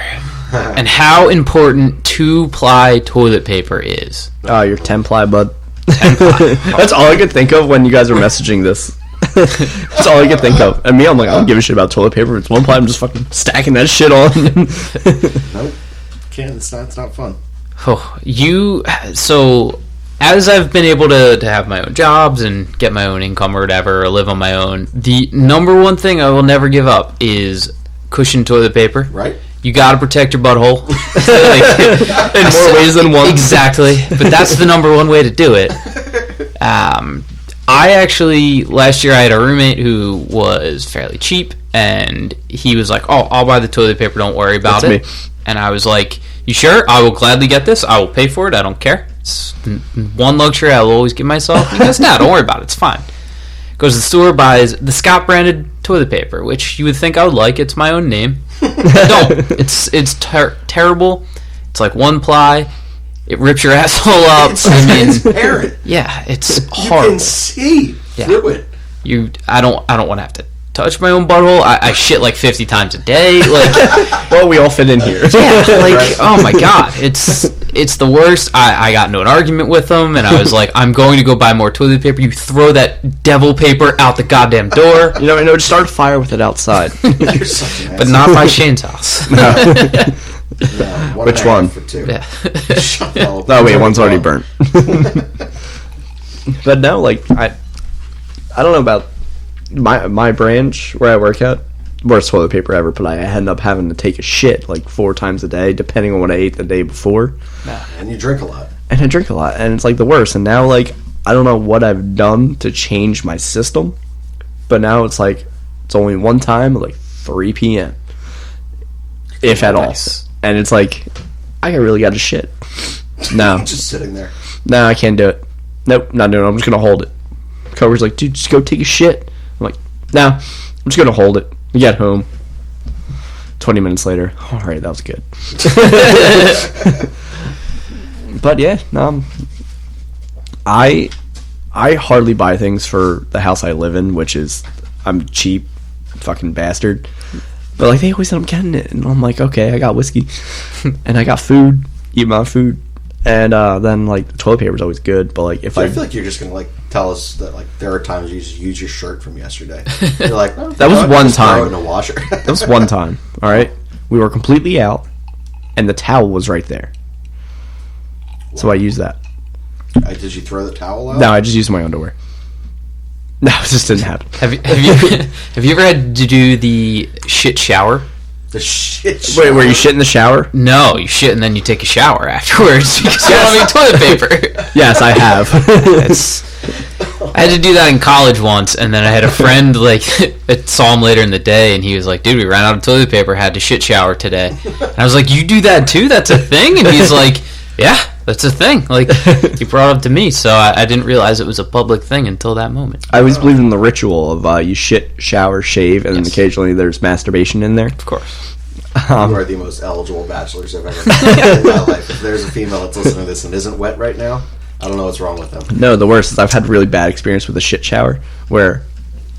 and how important 2-ply toilet paper is. Oh, your 10-ply, bud. 10-ply. That's all I could think of when you guys were messaging this. That's all I could think of. And me, I'm like, I don't give a shit about toilet paper. If it's 1-ply, I'm just fucking stacking that shit on. Nope. Can't. It's not fun. Oh, so as I've been able to have my own jobs and get my own income or whatever, or live on my own, the number one thing I will never give up is cushion toilet paper. Right? You gotta protect your butthole. In more ways than one. Exactly. But that's the number one way to do it. I actually, last year I had a roommate who was fairly cheap, and he was like, "Oh, I'll buy the toilet paper, don't worry about That's it." me. And I was like, "You sure? I will gladly get this. I will pay for it. I don't care. It's one luxury I will always give myself." He goes, "Nah, don't worry about it. It's fine." Goes to the store, buys the Scott branded toilet paper, which you would think I would like. It's my own name. Don't. It's terrible. It's like 1-ply. It rips your asshole up. It's transparent. Yeah, it's You horrible. can see through it. I don't want to have to touch my own butthole. I shit like 50 times a day. Like, Well, we all fit in here. yeah, like, Right. oh my god, it's the worst. I got into an argument with them, and I was like, I'm going to go buy more toilet paper. You throw that devil paper out the goddamn door. You know, just start a fire with it outside. You're such an But not by Shane's house. No, Which 1.5 one? For 2. Yeah. Shut up. Oh, wait, one's already burnt. But no, like, I don't know about my branch where I work at. Worst toilet paper ever, but I end up having to take a shit like 4 times a day, depending on what I ate the day before. And you drink a lot. And I drink a lot, and it's like the worst. And now, like, I don't know what I've done to change my system, but now it's like, it's only one time at like 3 p.m. If at all. Nice. And it's like, I really got to shit. No. Just sitting there. No, I can't do it. Nope, not doing it. I'm just going to hold it. Cover's like, dude, just go take a shit. I'm like, no, I'm just going to hold it. We get home. 20 minutes later. All right, that was good. But yeah, I hardly buy things for the house I live in, which is, I'm cheap, fucking bastard. But like, they always end up getting it, and I'm like, okay, I got whiskey, and I got food, eat my food, and then like the toilet paper is always good. But like, if So I feel like you're just gonna like tell us that like there are times you just use your shirt from yesterday. You're like, oh, That was you know, one just throw time. it in a washer. that was one time, all right, we were completely out, and the towel was right there, so I used that. Did you throw the towel out? No, I just used my underwear. No, it just didn't happen. Have you ever had to do the shit shower? The shit shower? Wait, were you shit in the shower? No, you shit and then you take a shower afterwards because you don't have any toilet paper. Yes, I have. I had to do that in college once, and then I had a friend, like, I saw him later in the day, and he was like, dude, we ran out of toilet paper, had to shit shower today. And I was like, you do that too? That's a thing? And he's like, yeah, that's a thing. Like, he brought it up to me, so I didn't realize it was a public thing until that moment. I always believed in the ritual of you shit, shower, shave, and then occasionally there's masturbation in there. Of course. You are the most eligible bachelors I've ever met in my life. If there's a female that's listening to this and isn't wet right now, I don't know what's wrong with them. No, the worst is I've had really bad experience with a shit shower where,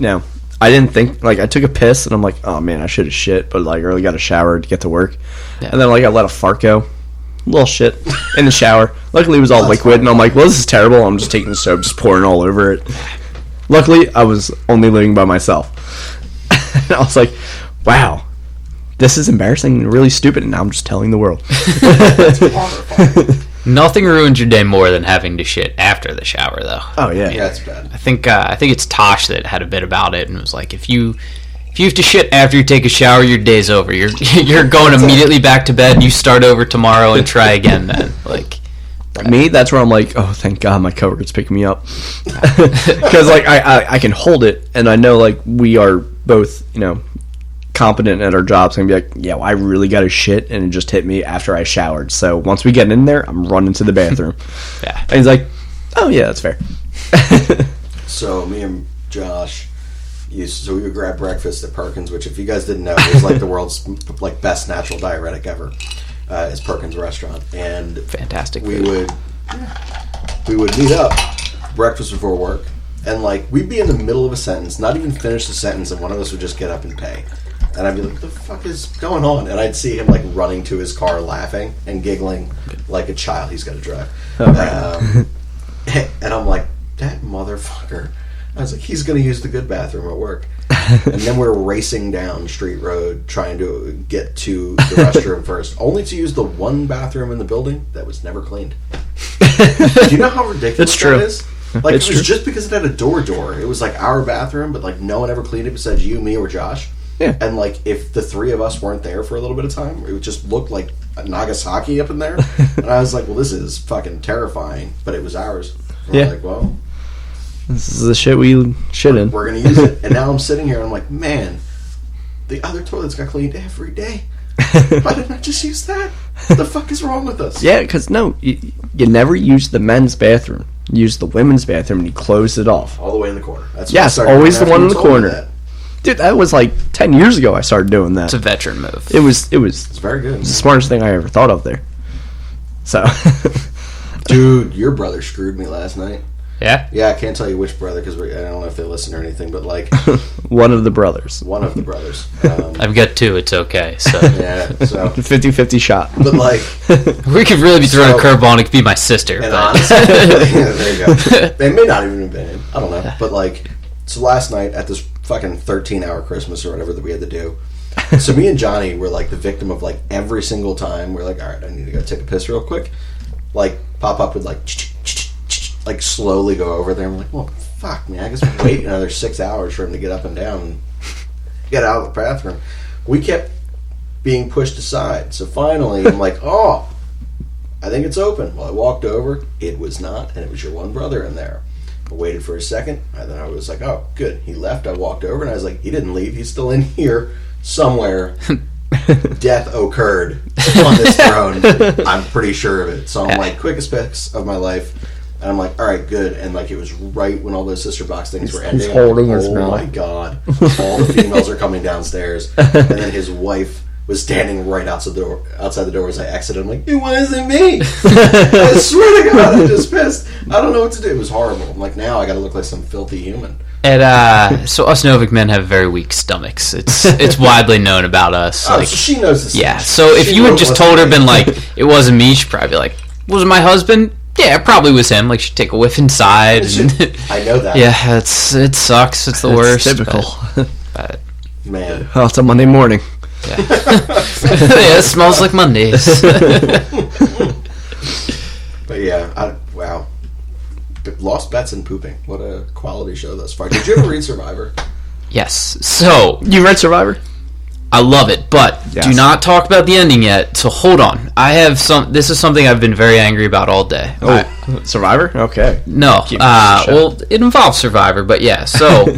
I didn't think, like, I took a piss and I'm like, oh man, I should have shit, but like, I really got a shower to get to work. Yeah. And then like, I let a fart go, a little shit in the shower. Luckily it was all liquid, and I'm like, well, this is terrible. I'm just taking the soap, just pouring all over it. Luckily, I was only living by myself. And I was like, wow, this is embarrassing and really stupid, and now I'm just telling the world. Nothing ruins your day more than having to shit after the shower, though. Oh yeah, yeah, that's bad. I think it's Tosh that had a bit about it, and it was like, if you have to shit after you take a shower, your day's over. You're going immediately back to bed, and you start over tomorrow and try again. Then, like, me, that's where I'm like, oh, thank God, my coworker's picking me up, because like I can hold it, and I know like we are both competent at our jobs, and be like, yeah, well, I really got to shit, and it just hit me after I showered. So once we get in there, I'm running to the bathroom. Yeah, and he's like, oh yeah, that's fair. So me and Josh we would grab breakfast at Perkins, which if you guys didn't know, is like the world's like best natural diuretic ever. Is Perkins restaurant, and fantastic. We would meet up breakfast before work, and like we'd be in the middle of a sentence, not even finish the sentence, and one of us would just get up and pay. And I'd be like, what the fuck is going on? And I'd see him like running to his car laughing and giggling like a child he's got to drive. And I'm like, that motherfucker. I was like, he's going to use the good bathroom at work. And then we're racing down Street Road trying to get to the restroom first, only to use the one bathroom in the building that was never cleaned. Do you know how ridiculous that is? Like, it was just because it had a door. It was like our bathroom, but like no one ever cleaned it besides you, me, or Josh. Yeah. And like if the three of us weren't there for a little bit of time, it would just look like Nagasaki up in there. And I was like, well, this is fucking terrifying, but it was ours. And we're like, well, this is the shit we shit in. We're going to use it. And now I'm sitting here and I'm like, man, the other toilets got cleaned every day. Why didn't I just use that? What the fuck is wrong with us? Yeah, because no, you never use the men's bathroom. You use the women's bathroom and you close it off. All the way in the corner. That's yes, always the one in the corner. Dude, that was like 10 years ago I started doing that. It's a veteran move. It's very good. It was the smartest thing I ever thought of there. So. Dude, your brother screwed me last night. Yeah? Yeah, I can't tell you which brother because I don't know if they listen or anything, but like... One of the brothers. One of the brothers. I've got two, it's okay. So. Yeah, so... 50-50 shot. But like... we could really be throwing a curveball and it could be my sister. And but. honestly, yeah, there you go. They may not even have been in. I don't know. But like... So last night at this fucking 13-hour Christmas or whatever that we had to do, so me and Johnny were like the victim of like every single time we're like, all right, I need to go take a piss real quick. Like pop up would like slowly go over there. I'm like, well, fuck man, I guess we'll wait another 6 hours for him to get up and down and get out of the bathroom. We kept being pushed aside. So finally I'm like, oh, I think it's open. Well, I walked over, it was not, and it was your one brother in there. I waited for a second, and then I was like, oh, good. He left. I walked over, and I was like, he didn't leave. He's still in here somewhere. Death occurred on this throne. I'm pretty sure of it. So I'm like, quickest fix of my life. And I'm like, all right, good. And like, it was right when all those sister box things were ending. He's holding his mouth. Oh my God. All the females are coming downstairs. And then his wife was standing right outside the door as I exited. I'm like, it wasn't me. I swear to God, I just pissed. I don't know what to do. It was horrible. I'm like, now I got to look like some filthy human. So us Novick men have very weak stomachs. It's widely known about us. Oh, like, so she knows this. Yeah. So if you had just told her, been like, it wasn't me, she'd probably be like, was it my husband? Yeah, it probably was him. Like, she'd take a whiff inside. I know that. Yeah, it sucks. It's the worst. Typical. But, man. Oh, it's a Monday morning. Yeah. Yeah, it smells like Mondays. But yeah, wow. Lost Bets and Pooping. What a quality show thus far. Did you ever read Survivor? Yes. So You read Survivor? I love it, but Yes. do not talk about the ending yet. So hold on. This is something I've been very angry about all day. Survivor? Okay. No. Keep the show. Well, it involves Survivor, but yeah. So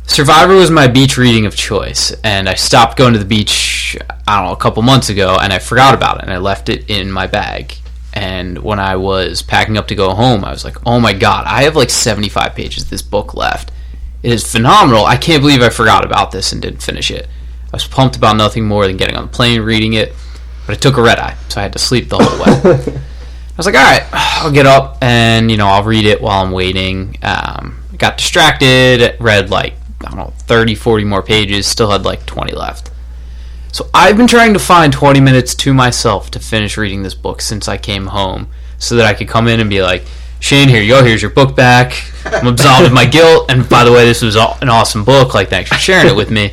Survivor was my beach reading of choice, and I stopped going to the beach, I don't know, a couple months ago, and I forgot about it, and I left it in my bag. And when I was packing up to go home, I was like, oh my god, I have like 75 pages of this book left. It is phenomenal. I can't believe I forgot about this and didn't finish it. I was pumped about nothing more than getting on the plane, reading it, but I took a red eye, so I had to sleep the whole way. I was like, all right, I'll get up and, I'll read it while I'm waiting. Got distracted, read like, 30, 40 more pages, still had like 20 left. So I've been trying to find 20 minutes to myself to finish reading this book since I came home so that I could come in and be like, Shane, here you go, here's your book back. I'm absolved of my guilt, and by the way, this was an awesome book, like, thanks for sharing it with me.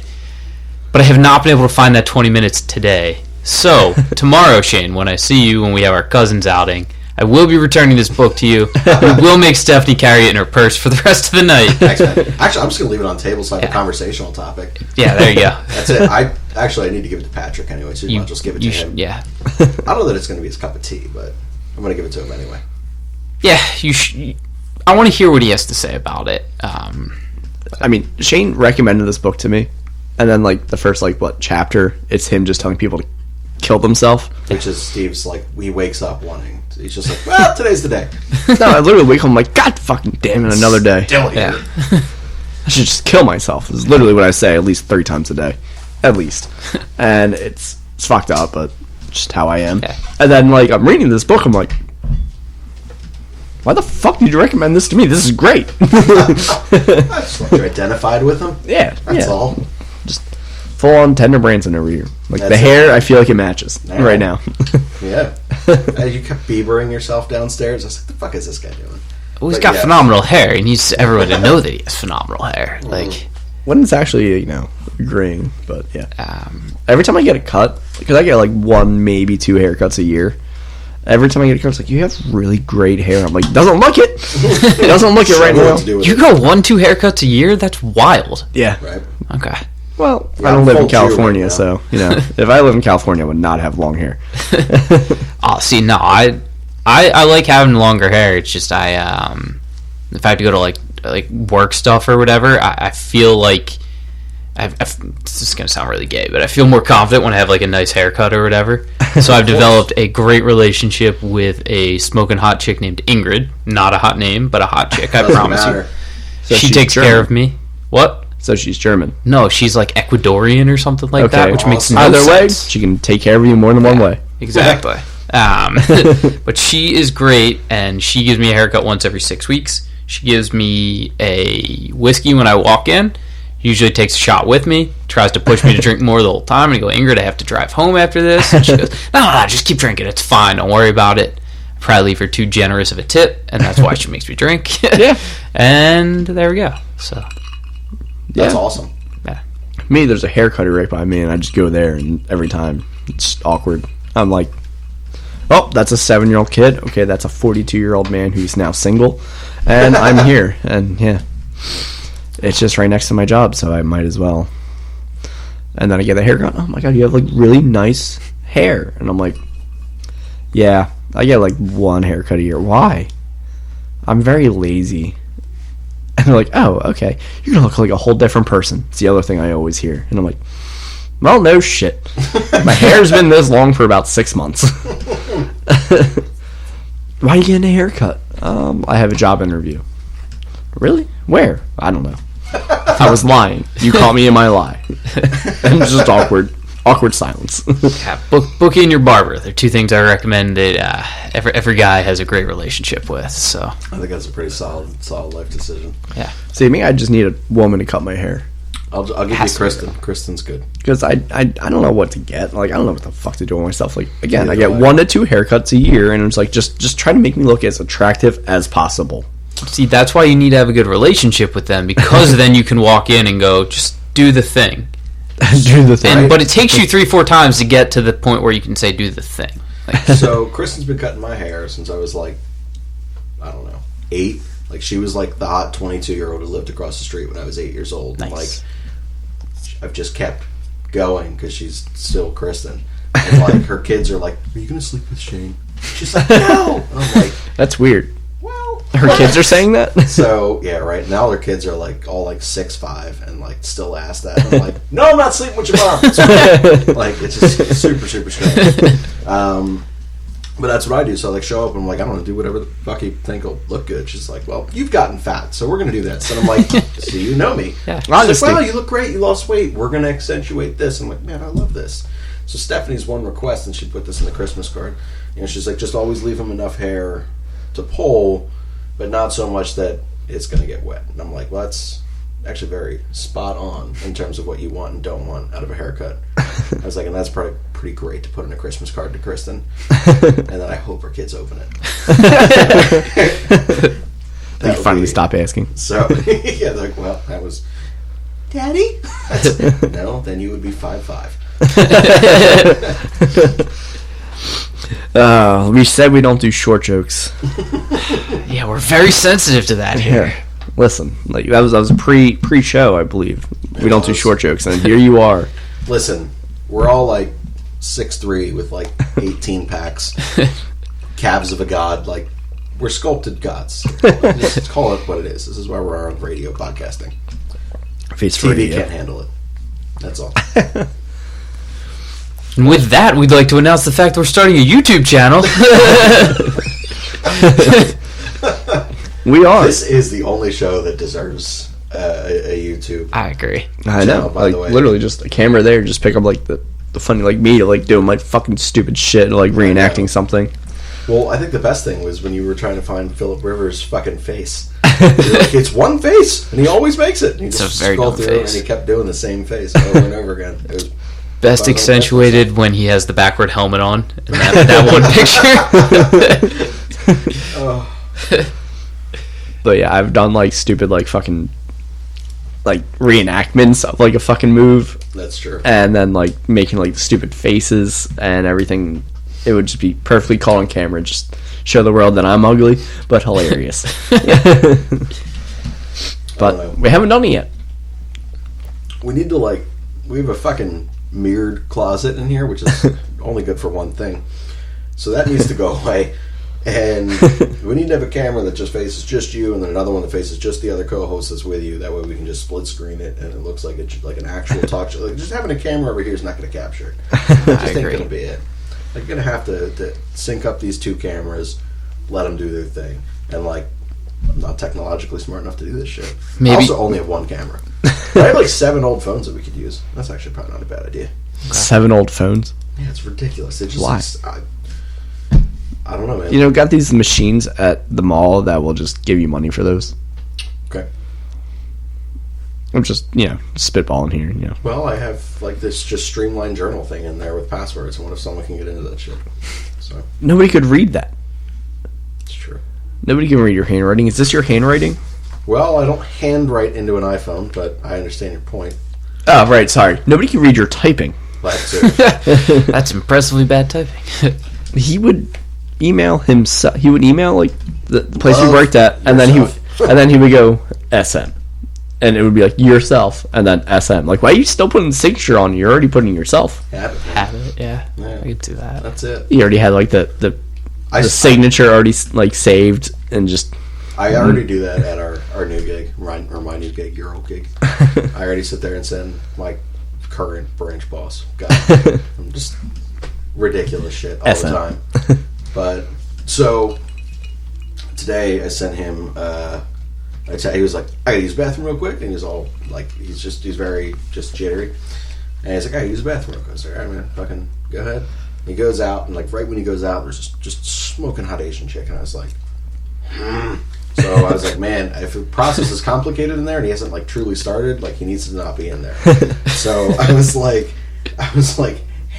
But I have not been able to find that 20 minutes today. So, tomorrow, Shane, when I see you, when we have our cousins outing, I will be returning this book to you. We will make Stephanie carry it in her purse for the rest of the night. Thanks, man. Actually, I'm just going to leave it on the table so I have a conversational topic. Yeah, there you go. That's it. I need to give it to Patrick anyway, so you might just give it to him. Yeah. I don't know that it's going to be his cup of tea, but I'm going to give it to him anyway. Yeah, I want to hear what he has to say about it. I mean, Shane recommended this book to me, and then, like, the first, chapter, it's him just telling people to kill themselves. Which is Steve's, he wakes up wanting. He's just like, well, today's the day. No, I literally wake up, I'm like, God fucking damn it, another day. Still here. Yeah. I should just kill myself. Is literally what I say at least 3 times a day. At least. And it's fucked up, but just how I am. Yeah. And then, I'm reading this book, I'm like, why the fuck did you recommend this to me? This is great. I just want you identified with him. Yeah. That's all. Just full on tender Branson over here. That's the hair, I feel like it matches right now. Yeah. You kept Biebering yourself downstairs. I was like, the fuck is this guy doing? Well, he's got phenomenal hair. He needs everyone to know that he has phenomenal hair. When it's actually, agreeing, but yeah. Every time I get a cut, because I get 1, maybe 2 haircuts a year. Every time I get a cut, it's like, you have really great hair. I'm like, doesn't look it. It doesn't look it right now. You go 1-2 haircuts a year? That's wild. Yeah. Right. Okay. Well, Yeah, I don't live in right California, now. so, if I live in California, I would not have long hair. Oh, see, no, I like having longer hair. It's just if I have to go to work stuff or whatever, I feel like this is gonna sound really gay, but I feel more confident when I have a nice haircut or whatever. So I've developed a great relationship with a smoking hot chick named Ingrid. Not a hot name, but a hot chick. I Doesn't promise matter. you. So She she's takes German. care of me. What? So she's German. No, she's Ecuadorian or something like that, which makes no Either way, sense. she can take care of you more than one way. Exactly. But she is great, and she gives me a haircut once every 6 weeks. She gives me a whiskey when I walk in. Usually takes a shot with me. Tries to push me to drink more the whole time. And I go, Ingrid, I have to drive home after this. And she goes, no, just keep drinking. It's fine. Don't worry about it. I probably leave her too generous of a tip, and that's why she makes me drink. Yeah. And there we go. So That's Yeah. awesome. Me, there's a haircutter right by me, and I just go there, and every time it's awkward. I'm like, oh, that's a 7-year-old kid. Okay, that's a 42-year-old man who's now single, and I'm here, and yeah, it's just right next to my job, so I might as well. And then I get a haircut. Oh my god, you have really nice hair, and I'm like, yeah, I get 1 haircut a year. Why? I'm very lazy. And they're like, oh, okay. You're going to look like a whole different person. It's the other thing I always hear. And I'm like, well, no shit. My hair's been this long for about 6 months. Why are you getting a haircut? I have a job interview. Really? Where? I don't know. I was lying. You caught me in my lie. And it's just awkward silence. yeah, book in your barber. They're 2 things I recommend that every guy has a great relationship with. So I think that's a pretty solid life decision. yeah. See, me, I just need a woman to cut my hair. I'll give you Has to be Kristen. Kristen's good. Because I don't know what to get. I don't know what the fuck to do with myself. Again, I Neither get do I. 1 to 2 haircuts a year, and it's just try to make me look as attractive as possible. See, that's why you need to have a good relationship with them, because then you can walk in and go, just do the thing. Do the thing. But it takes you 3-4 times to get to the point where you can say, do the thing. So Kristen's been cutting my hair since I was I don't know, 8. Like, she was like the hot 22-year-old who lived across the street when I was 8 years old. Nice. And, like, I've just kept going because she's still Kristen. And, like, her kids are like, "Are you going to sleep with Shane?" She's like, "No!" And I'm like, That's weird. "Well..." Her kids are saying that? So, yeah, right. Now their kids are, like, all, like, 6'5", and, like, still ask that. And I'm like, "No, I'm not sleeping with your mom." Like, it's just super, super strange. But that's what I do. So I, like, show up, and I'm like, "I don't know, do whatever the fuck you think will look good." She's like, "Well, you've gotten fat, so we're going to do this." And I'm like, "So you know me." Yeah. She's like, "Wow, you look great. You lost weight. We're going to accentuate this." I'm like, "Man, I love this." So Stephanie's one request, and she put this in the Christmas card. You know, she's like, "Just always leave him enough hair to pull, but not so much that it's going to get wet." And I'm like, "Well, that's actually very spot on in terms of what you want and don't want out of a haircut." I was like, and that's probably pretty great to put in a Christmas card to Kristen. And then I hope her kids open it. That'd be funny to stop asking. So, yeah, they're like, "Well, that was Daddy?" No, then you would be 5'5". We said we don't do short jokes. Yeah, we're very sensitive to that here. Here, listen, like that was pre-show, I believe. We don't do was. short jokes, and here you are. Listen, we're all like 6'3" with like 18 packs, calves of a god. Like, we're sculpted gods. Like, just call it what it is. This is why we're on radio podcasting. Face TV radio. can't handle it. That's all. And with that, we'd like to announce the fact that we're starting a YouTube channel. We are. This is the only show that deserves a YouTube. I agree. I know. channel, by Like the way. literally, just a camera there, just pick up like the funny, like me, like doing my fucking stupid shit, like reenacting something. Well, I think the best thing was when you were trying to find Philip Rivers' fucking face. You're like, "It's one face, and he always makes it." And you It's just a very scroll dumb through, face. and he kept doing the same face over and over again. It was Best Final accentuated when he has the backward helmet on in that one picture. Oh, But yeah, I've done like stupid, like fucking, like reenactments of like a fucking move, that's true. and then like making like stupid faces and everything. It would just be perfectly caught on camera, just show the world that I'm ugly, but hilarious. But we haven't done it yet. We need to, like, we have a fucking mirrored closet in here, which is only good for one thing. So that needs to go away. And we need to have a camera that just faces just you, and then another one that faces just the other co-host that's with you. That way we can just split screen it, and it looks like it's like an actual talk show. Like, just having a camera over here is not going to capture it. I just ain't going to be it. Like, you're going to have to sync up these two cameras, let them do their thing. And, like, I'm not technologically smart enough to do this shit. Maybe- I also only have one camera. But I have like 7 old phones that we could use. That's actually probably not a bad idea. 7 old phones. Yeah, it's ridiculous. It just Why? I don't know, man. You know, got these machines at the mall that will just give you money for those. Okay. I'm just, spitballing here, Well, I have like this just streamlined journal thing in there with passwords. And what if someone can get into that shit? So Nobody could read that. it's true. Nobody can read your handwriting. Is this your handwriting? Well, I don't handwrite into an iPhone, but I understand your point. Oh, right, sorry. Nobody can read your typing. But That's impressively bad typing. He would email himself. He would email like the place he Love worked at, and yourself. then he would go SM, and it would be like yourself, and then SM. Like, why are you still putting the signature on? You're already putting yourself. habit. Have it, yeah. Yeah. I could do that. That's it. You already had like the signature already like saved, and just I already do that at our new gig, my new gig, your old gig. I already sit there and send my current branch boss. God, I'm just ridiculous shit all SM. the time. But so today I sent him. He was like, "I gotta use the bathroom real quick," and he's all like, he's very just jittery, and he's like, "I gotta use the bathroom real quick." I was like, "All right, man, fucking go ahead." And he goes out, and like right when he goes out, there's just smoking hot Asian chick, and I was like, So I was like, man, if the process is complicated in there and he hasn't like truly started, like he needs to not be in there. So I was like,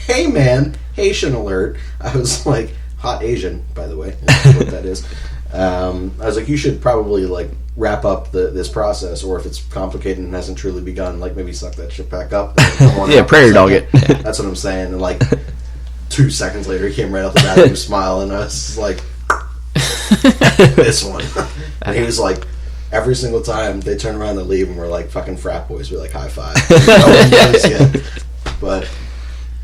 hey man, Haitian alert. I was like, hot Asian, by the way, is what that is. I was like, you should probably like wrap up this process, or if it's complicated and hasn't truly begun, like maybe suck that shit back up. Yeah, prairie dog it. That's what I'm saying. And like 2 seconds later, he came right out the bathroom smiling. I was like, this one. And he was like, every single time they turn around and leave, and we're like fucking frat boys. We like high five. No one knows yet. But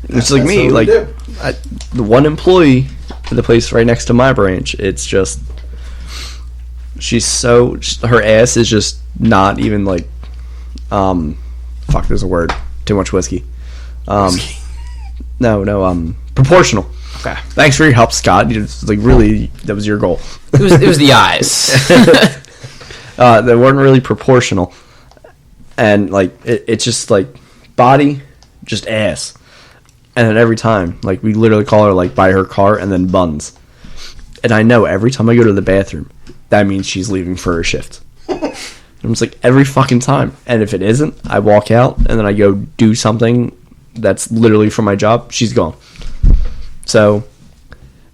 it's like me, like the one employee at the place right next to my branch. It's just her ass is just not even like there's a word. Too much whiskey. Proportional. Okay. Thanks for your help, Scott. Like really, that was your goal. It was the eyes. They weren't really proportional, and like it's just like body, just ass, and then every time like we literally call her like by her car and then buns, and I know every time I go to the bathroom, that means she's leaving for her shift. And it's like every fucking time, and if it isn't, I walk out and then I go do something that's literally for my job. She's gone. So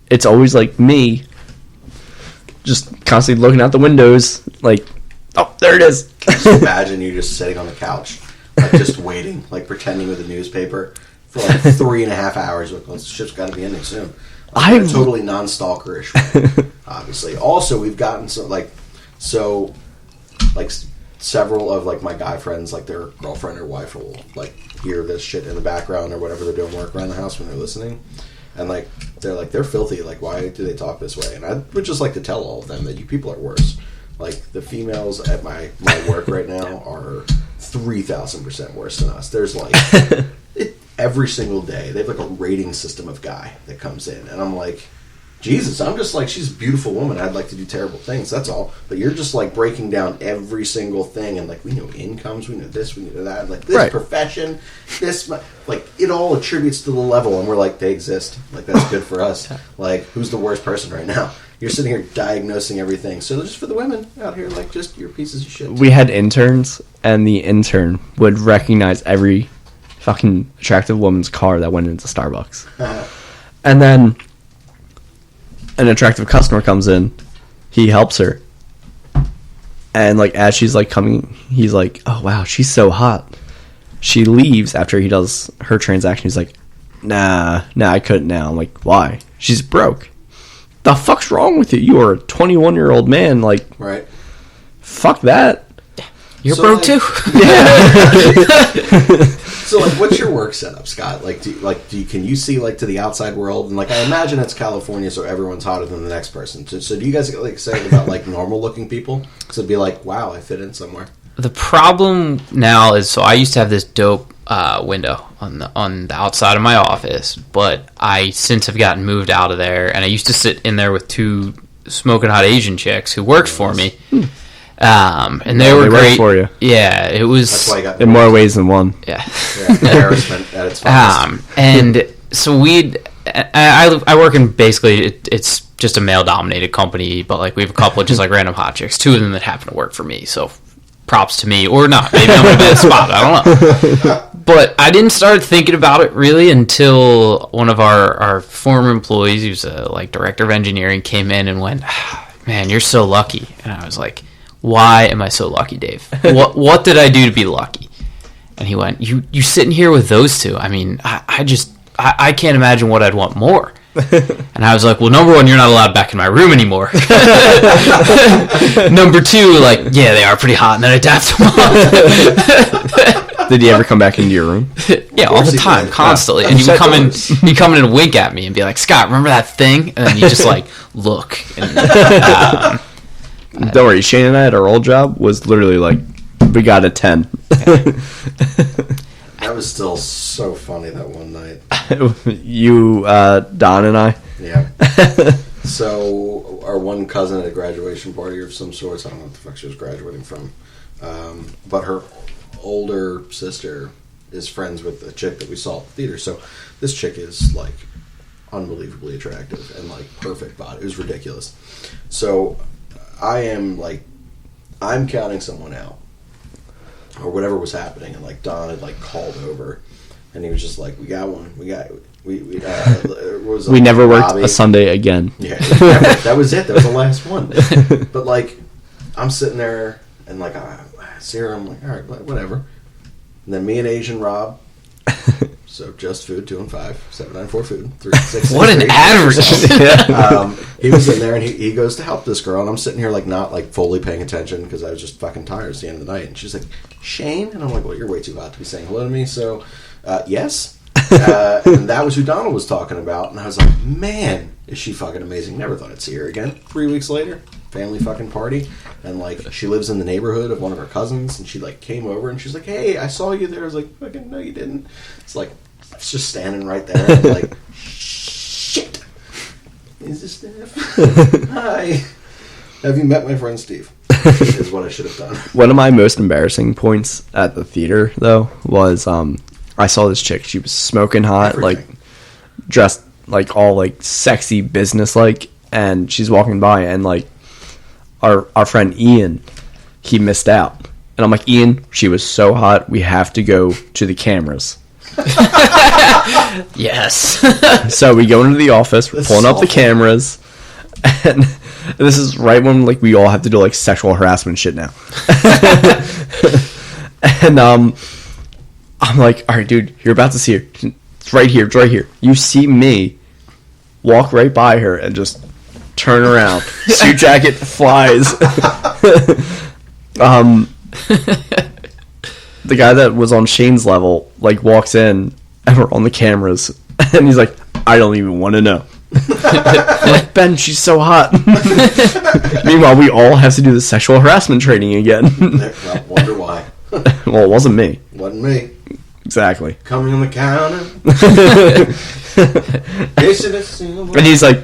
it's always like me just constantly looking out the windows like, oh, there it is. Just imagine you just sitting on the couch, like just waiting, like pretending with a newspaper for like 3.5 hours. Like, well, this ship's got to be ending soon. Like, I'm totally non-stalkerish way, obviously. Also, we've gotten several of like my guy friends, like their girlfriend or wife will like hear this shit in the background or whatever they're doing work around the house when they're listening, and like they're filthy. Like, why do they talk this way? And I would just like to tell all of them that you people are worse. Like the females at my work right now are 3,000% worse than us. There's like every single day they have like a rating system of guy that comes in, and I'm like, Jesus, I'm just like, she's a beautiful woman. I'd like to do terrible things. That's all. But you're just like breaking down every single thing, and like we know incomes, we know this, we know that, like this profession, this, like it all attributes to the level, and we're like, they exist. Like that's good for us. Like who's the worst person right now? You're sitting here diagnosing everything. So just for the women out here, like just you're pieces of shit. We had interns, and the intern would recognize every fucking attractive woman's car that went into Starbucks. And then an attractive customer comes in, he helps her, and like as she's like coming, he's like, oh wow, she's so hot. She leaves after he does her transaction. He's like, nah, I couldn't now. I'm like, why? She's broke. The fuck's wrong with you? You are a 21-year-old man. Like, right? Fuck that. You're broke too. Yeah. So like, what's your work setup, Scott? Like, can you see like to the outside world? And like, I imagine it's California, so everyone's hotter than the next person. So do you guys get like excited about like normal looking people? So it'd be like, wow, I fit in somewhere. The problem now is, so I used to have this dope window on the outside of my office, but I since have gotten moved out of there, and I used to sit in there with two smoking hot Asian chicks who worked for me. And they were great for you. Yeah, it was. That's why I got in more ways than one. Yeah, embarrassment at its finest. And so I work in basically it's just a male dominated company, but like we have a couple of just like random hot chicks, two of them that happen to work for me. So props to me, or not. Maybe I'm in a bad spot. I don't know. But I didn't start thinking about it really until one of our former employees, who's a like director of engineering, came in and went, "Man, you're so lucky." And I was like, why am I so lucky, Dave? What did I do to be lucky? And he went, you sitting here with those two. I mean, I can't imagine what I'd want more. And I was like, well, number one, you're not allowed back in my room anymore. Number two, like, yeah, they are pretty hot, and then I dapped them up. Did he ever come back into your room? Yeah, all the time, constantly. And he'd come in and wink at me and be like, Scott, remember that thing? And then you just like look. And, don't worry, Shane and I at our old job was literally like, we got a 10. That was still so funny that one night. You, Don and I? Yeah. So, our one cousin at a graduation party of some sorts, I don't know what the fuck she was graduating from, but her older sister is friends with the chick that we saw at the theater. So, this chick is, like, unbelievably attractive and, like, perfect body. It was ridiculous. So, I'm counting someone out, or whatever was happening, and like Don had like called over, and he was just like, "We got one. We never worked a Sunday again." Yeah, that was it. That was the last one. But like, I'm sitting there, and like I see her, I'm like, all right, whatever. And then me and Asian Rob So just food, 2 and 5, 794 food, 366. What an advertisement! He was in there and he goes to help this girl, and I'm sitting here like not like fully paying attention because I was just fucking tired. It's the end of the night, and she's like, "Shane," and I'm like, "Well, you're way too hot to be saying hello to me." So, yes, and that was who Donald was talking about, and I was like, "Man, is she fucking amazing?" Never thought I'd see her again. 3 weeks later, family fucking party, and like she lives in the neighborhood of one of her cousins, and she like came over and she's like, "Hey, I saw you there." I was like, "Fucking no, you didn't." It's like. I was just standing right there, and like, shit. Is this Steph? Hi. Have you met my friend Steve? Is what I should have done. One of my most embarrassing points at the theater, though, was I saw this chick. She was smoking hot, Everything. like dressed like all like sexy business like, and she's walking by, and like our friend Ian, he missed out, and I'm like, Ian, she was so hot, we have to go to the cameras. Yes. So we go into the office, we're pulling up the cameras, and this is right when like we all have to do like sexual harassment shit now. And I'm like, all right, dude, you're about to see her. It's right here, it's right here. You see me walk right by her and just turn around. Suit jacket flies. The guy that was on Shane's level, like, walks in, and we're on the cameras, and he's like, I don't even want to know. I'm like, Ben, she's so hot. Meanwhile, we all have to do the sexual harassment training again. I wonder why. Well, it wasn't me. Wasn't me. Exactly. Coming on the counter. And he's like,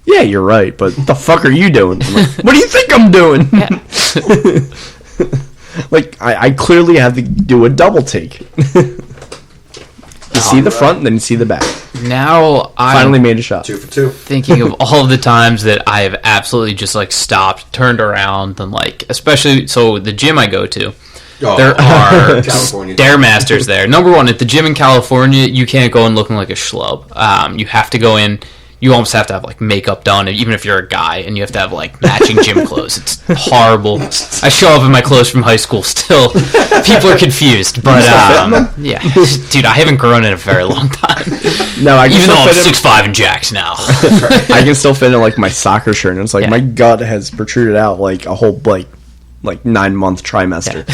yeah, you're right, but what the fuck are you doing? I'm like, what do you think I'm doing? Like, I clearly have to do a double take. You see the front, then you see the back. Now I Finally made a shot. 2 for 2. thinking of all of the times that I have absolutely just like stopped, turned around, and like, especially so the gym I go to, there are California. Stairmasters there. Number one, at the gym in California, you can't go in looking like a schlub. You have to go in. You almost have to have like makeup done, even if you're a guy, and you have to have like matching gym clothes. It's horrible. I show up in my clothes from high school still. People are confused, but yeah, dude, I haven't grown in a very long time. No, I can Even though still I'm fit 6'5" and jacked now. I can still fit in like my soccer shirt, and it's like Yeah. my gut has protruded out like a whole like 9-month trimester,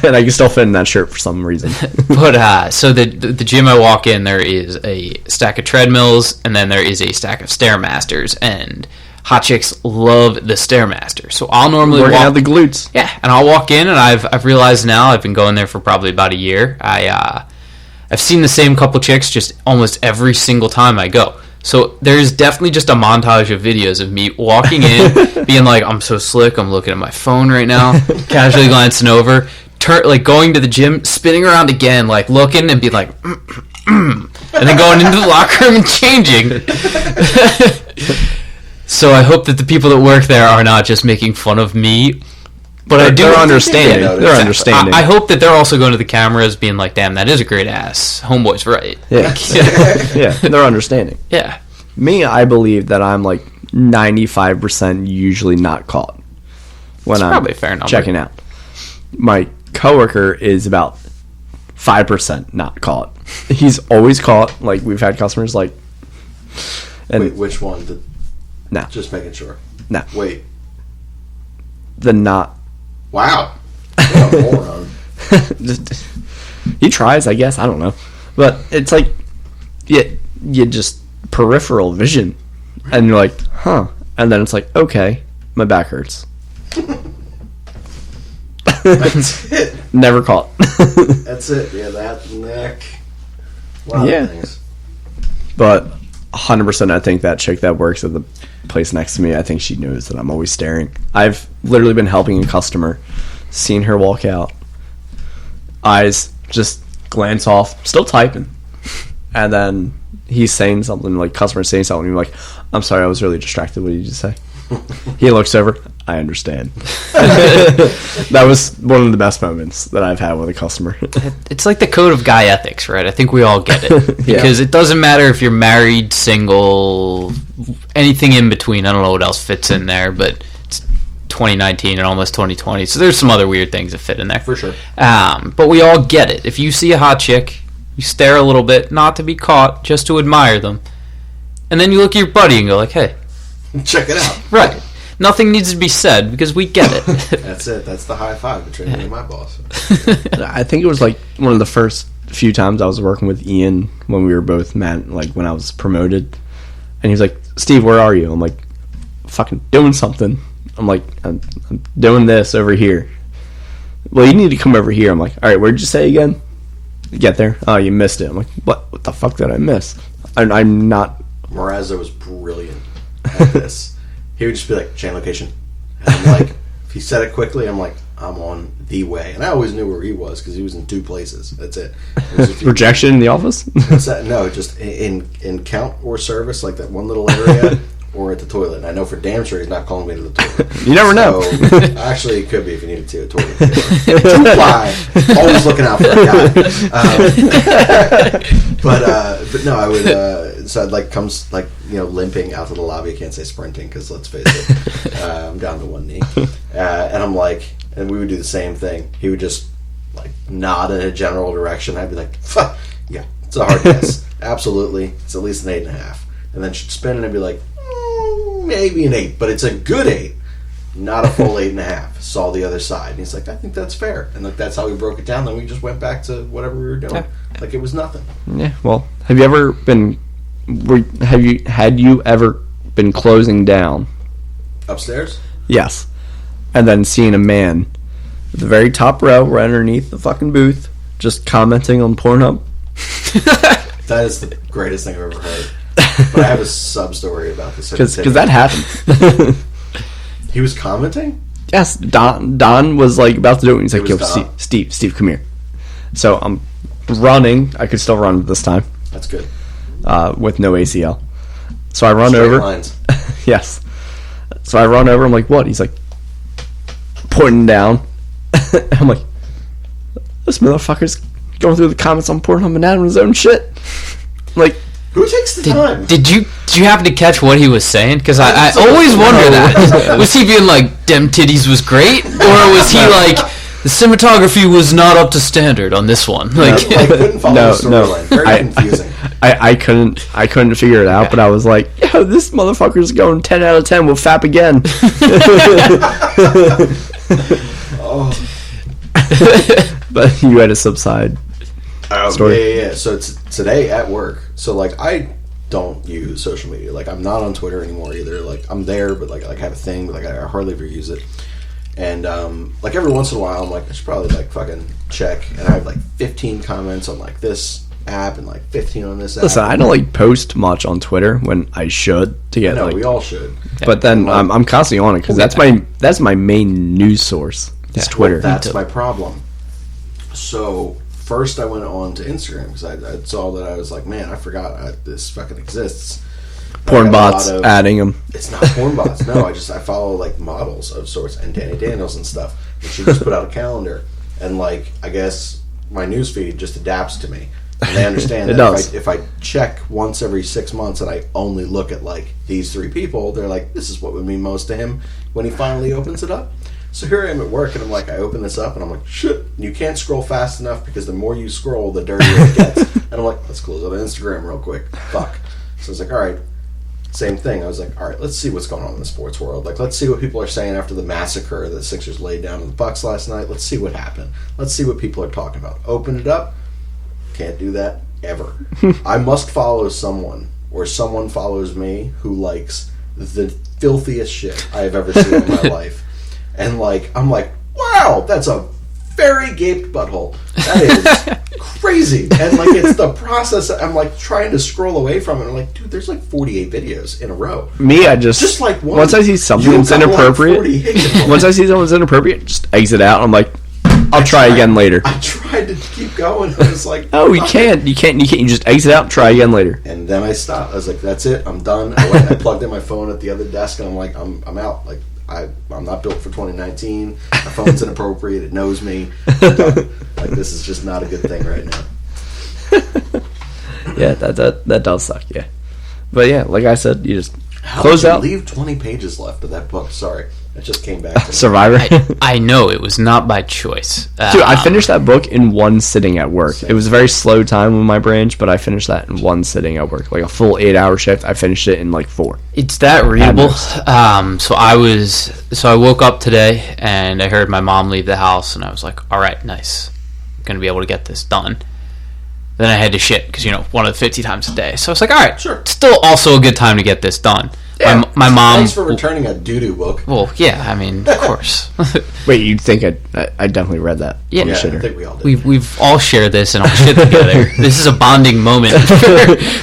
and I can still fit in that shirt for some reason. But so the gym I walk in, there is a stack of treadmills, and then there is a stack of Stairmasters, and hot chicks love the Stairmaster. So I'll normally Working walk out the glutes. Yeah, and I'll walk in, and I've realized now, I've been going there for probably about a year. I've seen the same couple chicks just almost every single time I go. So there's definitely just a montage of videos of me walking in, being like, I'm so slick, I'm looking at my phone right now, casually glancing over, like going to the gym, spinning around again, like looking and being like, and then going into the locker room and changing. So I hope that the people that work there are not just making fun of me. But I do They're understanding. Yeah, They're understanding. I hope that they're also going to the cameras being like, damn, that is a great ass. Homeboy's right. Yeah. Yeah, they're understanding. Yeah. Me, I believe that I'm like 95% usually not caught when I'm probably a fair number. checking out. My coworker is about 5% not caught. He's always caught. Like, we've had customers like, and Wait, which one? no, Just making sure. no, Wait. the not. Wow. What a moron. He tries, I guess. I don't know, but it's like, you just peripheral vision, and you're like, huh, and then it's like, okay, my back hurts. That's it. Never caught. That's it. Yeah, that neck. A lot Yeah. of things. But 100%, I think that chick that works at the place next to me, I think she knows that I'm always staring. I've literally been helping a customer, seen her walk out, eyes just glance off, still typing, and then he's saying something, like customer's saying something, and you're like, I'm sorry, I was really distracted. What did you just say? He looks over, I understand. That was one of the best moments that I've had with a customer. It's like the code of guy ethics, right? I think we all get it. Yeah. Because it doesn't matter if you're married, single, anything in between. I don't know what else fits in there, but it's 2019 and almost 2020, so there's some other weird things that fit in there. For sure. But we all get it. If you see a hot chick, you stare a little bit, not to be caught, just to admire them. And then you look at your buddy and go like, hey. Check it out. Right. Nothing needs to be said because we get it. That's it. That's the high five between me and my boss. I think it was like one of the first few times I was working with Ian when we were both when I was promoted. And he was like, Steve, where are you? I'm like, fucking doing something. I'm like, I'm doing this over here. Well, you need to come over here. I'm like, all right, where'd you say again? You get there? Oh, you missed it. I'm like, what the fuck did I miss? I'm not. Morazzo was brilliant at this. He would just be like, chain location. And I'm like, if he said it quickly, I'm like, I'm on the way. And I always knew where he was because he was in 2 places. That's it. Rejection in the office? No, just in count or service, like that one little area, or at the toilet. And I know for damn sure he's not calling me to the toilet. You never know. Actually, it could be if you needed to. A toilet. 2-ply. Always looking out for that guy. But no, I would. So I'd like comes like limping out to the lobby. I can't say sprinting because let's face it, I'm down to one knee. And I'm like, and we would do the same thing. He would just like nod in a general direction. I'd be like, fuck, yeah, it's a hard yes, absolutely. It's at least an 8.5. And then she'd spin and I'd be like, maybe an 8, but it's a good 8, not a full 8.5. Saw the other side, and he's like, I think that's fair. And like that's how we broke it down. Then we just went back to whatever we were doing, like it was nothing. Yeah. Well, have you ever been? Had you ever been closing down Upstairs? Yes. And then seeing a man at the very top row, right underneath the fucking booth, just commenting on Pornhub. That is the greatest thing I've ever heard. But I have a sub-story about this. Because that happened. He was commenting? Yes. Don was like about to do it, and he's like, yo, Don. Steve, come here. So I'm running. I could still run this time. That's good. With no ACL. So I run Straight over. lines. Yes. So I run over. I'm like, what? He's like, pointing down. I'm like, this motherfucker's going through the comments on Pornhub and adding his own shit. I'm like, who takes the time? Did you happen to catch what he was saying? Because I always wonder that. Was he being like, "Dem titties was great," or was he like, "The cinematography was not up to standard on this one"? Like, I couldn't follow the storyline. Very confusing. I couldn't figure it out, but I was like, yo, this motherfucker's going 10 out of 10. We'll fap again. But you had a subside story. Yeah. So it's today at work. So like I don't use social media. Like I'm not on Twitter anymore either. Like I'm there, but like I have a thing, but like I hardly ever use it. And like every once in a while, I'm like I should probably like fucking check. And I have like 15 comments on like this app and like 15 on this app. Listen, I don't like post much on Twitter when I should to get No, like. we all should. But then I'm constantly on it because that's my main news source. It's Twitter. Well, that's my problem. So first I went on to Instagram because I saw that I was like, man, I forgot this fucking exists. Porn bots adding them. It's not porn bots. No, I follow like models of sorts and Danny Daniels and stuff. And she just put out a calendar, and like I guess my newsfeed just adapts to me. And they understand that if I check once every 6 months and I only look at like these 3 people, they're like, this is what would mean most to him when he finally opens it up. So here I am at work, and I'm like, I open this up, and I'm like, shit, you can't scroll fast enough because the more you scroll, the dirtier it gets. And I'm like, let's close out Instagram real quick. Fuck. So I was like, all right. Same thing. I was like, all right, let's see what's going on in the sports world. Like, let's see what people are saying after the massacre that the Sixers laid down on the Bucks last night. Let's see what happened. Let's see what people are talking about. Open it up. Can't do that ever. I must follow someone, or someone follows me who likes the filthiest shit I have ever seen in my life. And like, I'm like, wow, that's a very gaped butthole. That is crazy. And like, it's the process. I'm like trying to scroll away from it. I'm like, dude, there's like 48 videos in a row. Me, I just like one, once I see something that's inappropriate, once I see something's inappropriate, just exit out. I'm like, I'll try again later. I tried to keep going. I was like, no, you can't. You just exit out and try again later. And then I stopped. I was like, that's it. I'm done. I plugged in my phone at the other desk, and I'm like, I'm out. Like, I'm not built for 2019. My phone's inappropriate. It knows me. I'm done. Like, this is just not a good thing right now. Yeah, that does suck. Yeah, but yeah, like I said, you just How close did you out. Leave 20 pages left of that book. Sorry. It just came back to me. Survivor. I know it was not by choice. Dude, I finished that book in one sitting at work. It was a very slow time with my branch, but I finished that in one sitting at work. Like a full 8-hour shift. I finished it in like 4. It's that readable. So I woke up today and I heard my mom leave the house and I was like, all right, nice. I'm going to be able to get this done. Then I had to shit because, one of the 50 times a day. So I was like, all right, Sure. Still also a good time to get this done. Yeah. My mom... Thanks for returning a doo-doo book. Well, yeah, I mean, of course. Wait, you'd think I definitely read that? Yeah, I shitter. think we all did. We've all shared this and all shit together. This is a bonding moment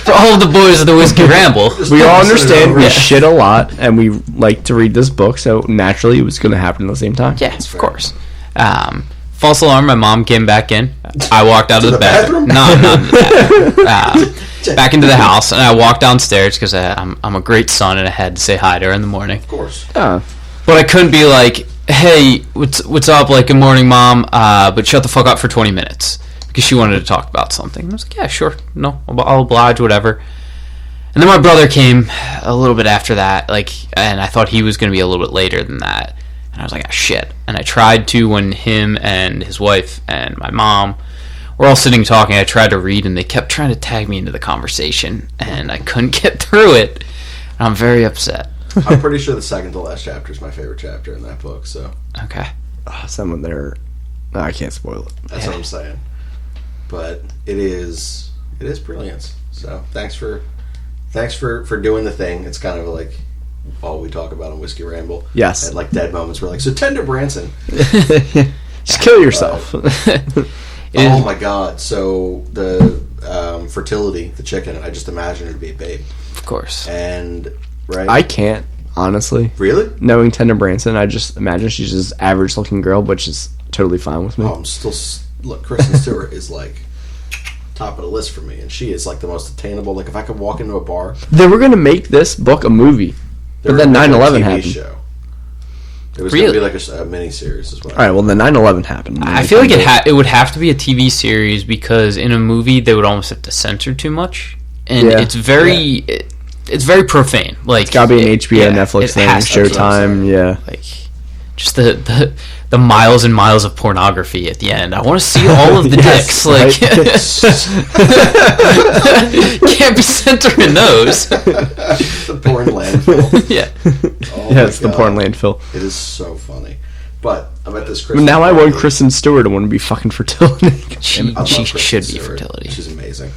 for all of the boys of the Whiskey Ramble. We all understand we Yeah. shit a lot, and we like to read this book, so naturally it was going to happen at the same time. Yeah, of course. False alarm, my mom came back in. I walked out of the bathroom. No, not in the bathroom. Back into the house, and I walked downstairs because I'm a great son, and I had to say hi to her in the morning. Of course. Oh. But I couldn't be like, hey, what's up? Like, good morning, Mom, but shut the fuck up for 20 minutes. Because she wanted to talk about something. I was like, yeah, sure. No, I'll oblige, whatever. And then my brother came a little bit after that, and I thought he was going to be a little bit later than that. And I was like, ah, shit. And I tried to, when him and his wife and my mom were all sitting talking, I tried to read, and they kept trying to tag me into the conversation, and I couldn't get through it. And I'm very upset. I'm pretty sure the second to last chapter is my favorite chapter in that book, so Okay. Someone there... No, I can't spoil it. that's what I'm saying. But it is brilliant. So thanks for doing the thing. It's kind of like all we talk about on Whiskey Ramble. Yes. And like dead moments, we're like, so Tender Branson. Just kill yourself. Oh my god! So the fertility, the chicken, I just imagine her to be a babe. Of course. And right, I can't, honestly. really. Knowing Tender Branson, I just imagine she's just average looking girl, but she's totally fine with me. Oh, I'm still look. Kristen Stewart is like top of the list for me, and she is like the most attainable. Like if I could walk into a bar, They were going to make this book a movie, but then 9/11 happened. Show. It was Really? going to be like a mini-series as well. All right, well, then 9/11 happened. I feel like it would have to be a TV series because in a movie they would almost have to censor too much, and Yeah. it's very it's very profane. Like It's got to be an HBO, Netflix it thing, has to be. Showtime, yeah. Like just the miles and miles of pornography at the end. I want to see all of the Yes, dicks. Like can't be censoring those. The porn landfill. Yeah. Oh Yeah, my it's the God. porn landfill. It is so funny. But I'm at this But Christmas now I want party. Kristen Stewart to want to be fucking fertility. She I love Kristen should be Stewart. fertility. She's amazing.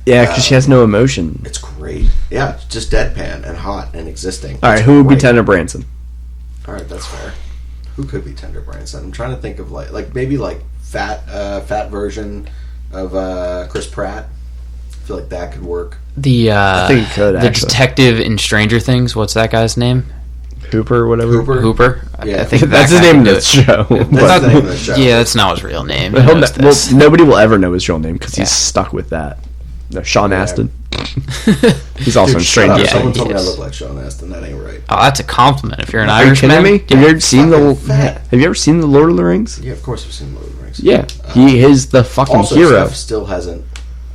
Yeah, because she has no emotion. It's great. Yeah, just deadpan and hot and existing. All right, It's who would be great. Tender Branson? All right, that's fair. Who could be Tender Branson? I'm trying to think of like maybe like fat version of Chris Pratt. I feel like that could work. The I think it could, the actually. detective in Stranger Things. What's that guy's name? Hooper or whatever. Hooper. Yeah. I think That's that his guy name in could the do it. show. That's but- the name of the show. Yeah, that's not his real name. But Who he'll knows well, this? nobody will ever know his real name because he's Yeah. stuck with that. No, Sean Yeah. Astin. He's also Dude, in shut up. Stranger Yeah, Someone Things. told me I yes. look like Sean Astin. That ain't right. Oh, that's a compliment. If you're an Are you Irishman, kidding me? Have you ever seen fucking fat. Have you ever seen the Lord of the Rings? Yeah, of course I've seen Lord of the Rings. Yeah, he is the fucking Also, hero. Steph still hasn't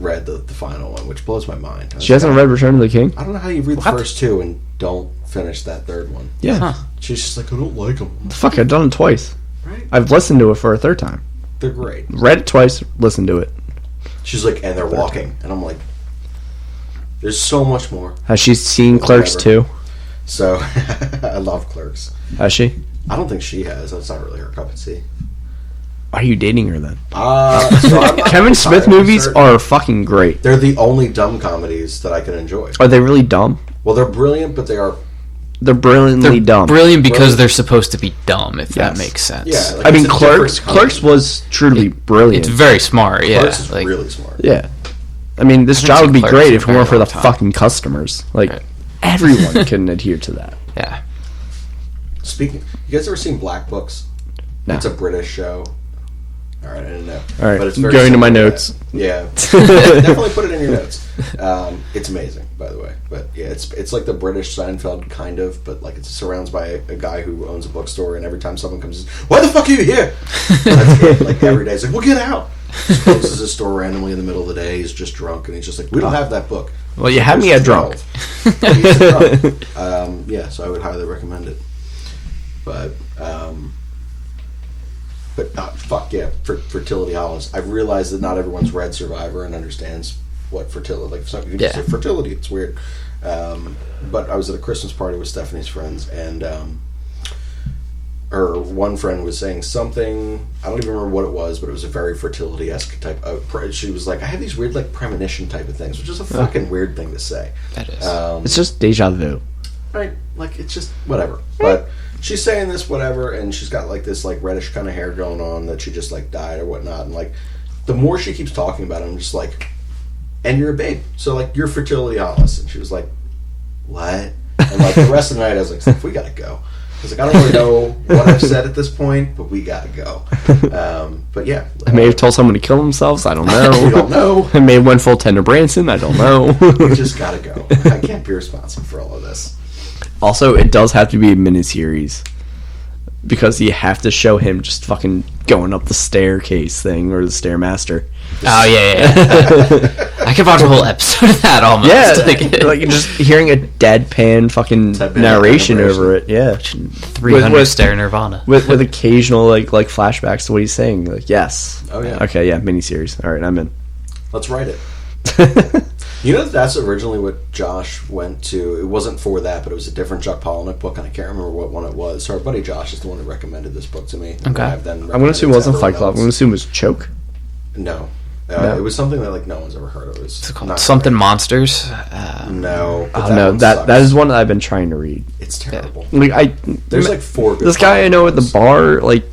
read the final one, which blows my mind. She hasn't read Return of the King. I don't know how you read the What? first two and don't finish that third one. Yeah, Huh. She's just like, I don't like them. fuck, I've done it twice. Right? I've listened to it for a third time. They're great. Read it twice, listened to it. She's like, and they're walking, and I'm like, there's so much more. Has she seen Clerks Whatever. 2? So I love Clerks. Has she? I don't think she has. That's not really her cup of tea. Why are you dating her then? So I'm not Kevin Smith entirely movies certain. are fucking great. They're the only dumb comedies that I can enjoy. Are they really dumb? Well, they're brilliant, but they are. They're brilliantly they're dumb. brilliant because Brilliant. they're supposed to be dumb. If that Yes. makes sense. Yeah, like, I mean, it's a Clerks. different comedy. Clerks was truly brilliant. It's very smart. Yeah, Clerks is like really smart. Yeah. I mean, this I haven't job would seen be Clerks great in if a it weren't for very the long time. fucking customers. Like, Right. everyone can adhere to that. yeah. Speaking, you guys ever seen Black Books? No. It's a British show. All right, I didn't know. All right, but it's very going to my similar notes. that. Yeah, definitely put it in your notes. It's amazing, by the way. But yeah, it's like the British Seinfeld kind of, but like it's surrounded by a guy who owns a bookstore, and every time someone comes, why the fuck are you here? That's it. Like every day, he's like, well, get out. Just closes his store randomly in the middle of the day. He's just drunk, and he's just like, we don't have that book. Well, you had me at drunk. He's drunk. Yeah, so I would highly recommend it. But fuck yeah, fertility holidays. I realize that not everyone's read Survivor and understands what fertility. Like, some people just say fertility. It's weird. But I was at a Christmas party with Stephanie's friends, and her one friend was saying something. I don't even remember what it was, but it was a very fertility-esque type of. She was like, "I have these weird, like, premonition type of things," which is a fucking weird thing to say. That is. It's just deja vu. Right? Like, it's just whatever. But she's saying this whatever, and she's got like this like reddish kind of hair going on that she just like dyed or whatnot, and like the more she keeps talking about it, I'm just like, and you're a babe, so like you're fertility honest. And she was like, what? And like the rest of the night I was like, Steph, we gotta go. I was like, I don't really know what I've said at this point, but we gotta go. But yeah, I may have told someone to kill themselves. I don't know. We don't know. I may have went full tender Branson. I don't know. We just gotta go. I can't be responsible for all of this. Also, it does have to be a miniseries because you have to show him just fucking going up the staircase thing or the stairmaster. Oh yeah. I could watch a whole episode of that almost. Yeah, like just hearing a deadpan fucking narration over it. Yeah, 300 stare Nirvana with occasional like flashbacks to what he's saying. Like, yes. Oh yeah. Okay, yeah, miniseries. All right, I'm in. Let's write it. You know that's originally what Josh went to. It wasn't for that, but it was a different Chuck Palahniuk book, and I can't remember what one it was. So our buddy Josh is the one who recommended this book to me. Okay. I'm going to assume it wasn't Fight Club. I'm going to assume it was Choke. No. No. It was something that like no one's ever heard of. It was called something great. Monsters. No. Oh no, that is one that I've been trying to read. It's terrible. Like There's like 4 good this guy I know at the bar, like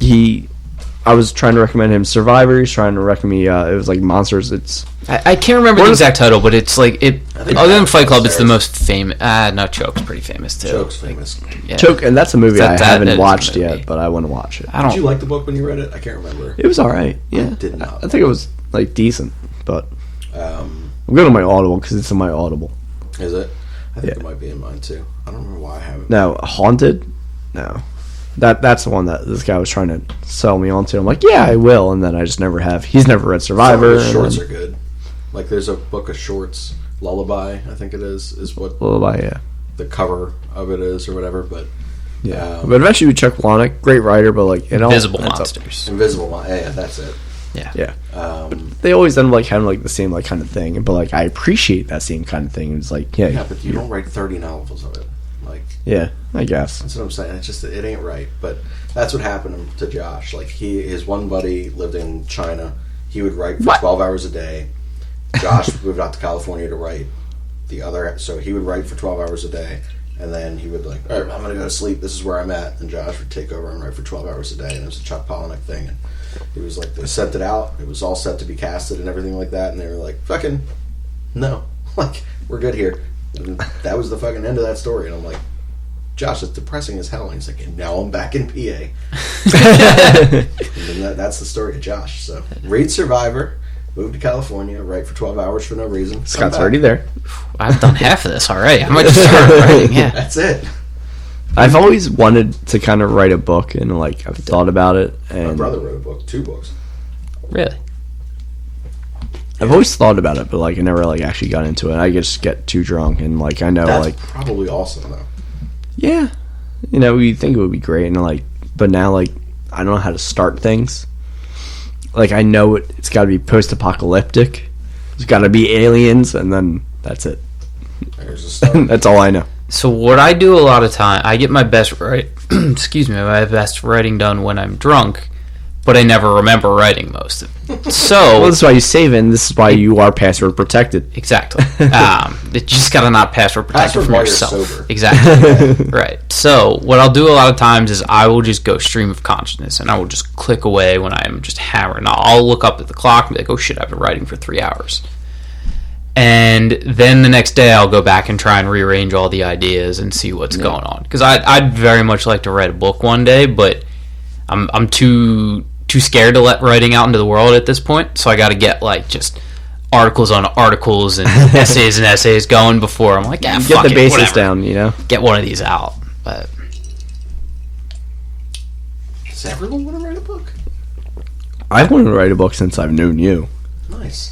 I was trying to recommend him Survivor. He's trying to recommend me. It was like Monsters. It's I can't remember the exact title, but it's like it. Other than Fight Club, it's the most famous. No, Choke's pretty famous too. Choke's famous. Yeah. Choke, and that's a movie I haven't is a watched movie. yet, but I want to watch it. Did you like the book when you read it? I can't remember. It was all right. Yeah, I did not. I think it was like decent, but I'm going to my Audible because it's in my Audible. Is it? I think Yeah. it might be in mine too. I don't remember why I haven't. Now, Haunted? No. That's the one that this guy was trying to sell me onto. I'm like, yeah, I will, and then I just never have. He's never read Survivor. Some of the shorts are good. Like there's a book of shorts, Lullaby, I think it is what Lullaby, yeah. the cover of it is or whatever. But Yeah. But eventually Chuck Palahniuk, great writer, but like it all Invisible adds up. Monsters. Invisible, yeah, that's it. Yeah. They always end up like having like the same like kind of thing, but like I appreciate that same kind of thing. It's like Yeah, but you don't write 30 novels of it. Like, yeah, I guess. that's what I'm saying. It's just it ain't right. But that's what happened to Josh. Like his one buddy lived in China. He would write for 12 hours a day. Josh moved out to California to write so he would write for 12 hours a day, and then he would like, all right, I'm gonna go to sleep. This is where I'm at, and Josh would take over and write for 12 hours a day. And it was a Chuck Palahniuk thing. And it was like they sent it out. It was all set to be casted and everything like that. And they were like, fucking no, like we're good here. And that was the fucking end of that story. And I'm like, Josh, it's depressing as hell. And he's like, and now I'm back in PA. And that's the story of Josh. So read Survivor, move to California, write for 12 hours for no reason. Scott's already there. I've done half of this already. I might just start writing. Yeah. That's it. I've always wanted to kind of write a book, and like I've thought about it. And My brother wrote a book, 2 books. Really? I've always thought about it, but like I never like actually got into it. I just get too drunk, and like I know That's like probably awesome though. yeah, you know, you think it would be great, and like, but now like I don't know how to start things. Like I know it's got to be post-apocalyptic. There's got to be aliens, and then that's it. There's a start. That's all I know. So what I do a lot of time, I get my best my best writing done when I'm drunk, but I never remember writing most of it. So Well, this is why you save it, and this is why you are password protected. exactly, it just gotta not password protect it Password from while you're yourself. sober. Exactly, right. So what I'll do a lot of times is I will just go stream of consciousness, and I will just click away when I am just hammering. I'll look up at the clock and be like, oh shit, I've been writing for 3 hours. And then the next day I'll go back and try and rearrange all the ideas and see what's going on. Because I'd very much like to write a book one day, but I'm too scared to let writing out into the world at this point. So I got to get like just articles on articles and essays and essays going before I'm like, yeah, Get fuck the it, basis whatever. down, you know. Get one of these out. But Does everyone want to write a book? I've wanted to write a book since I've known you. Nice.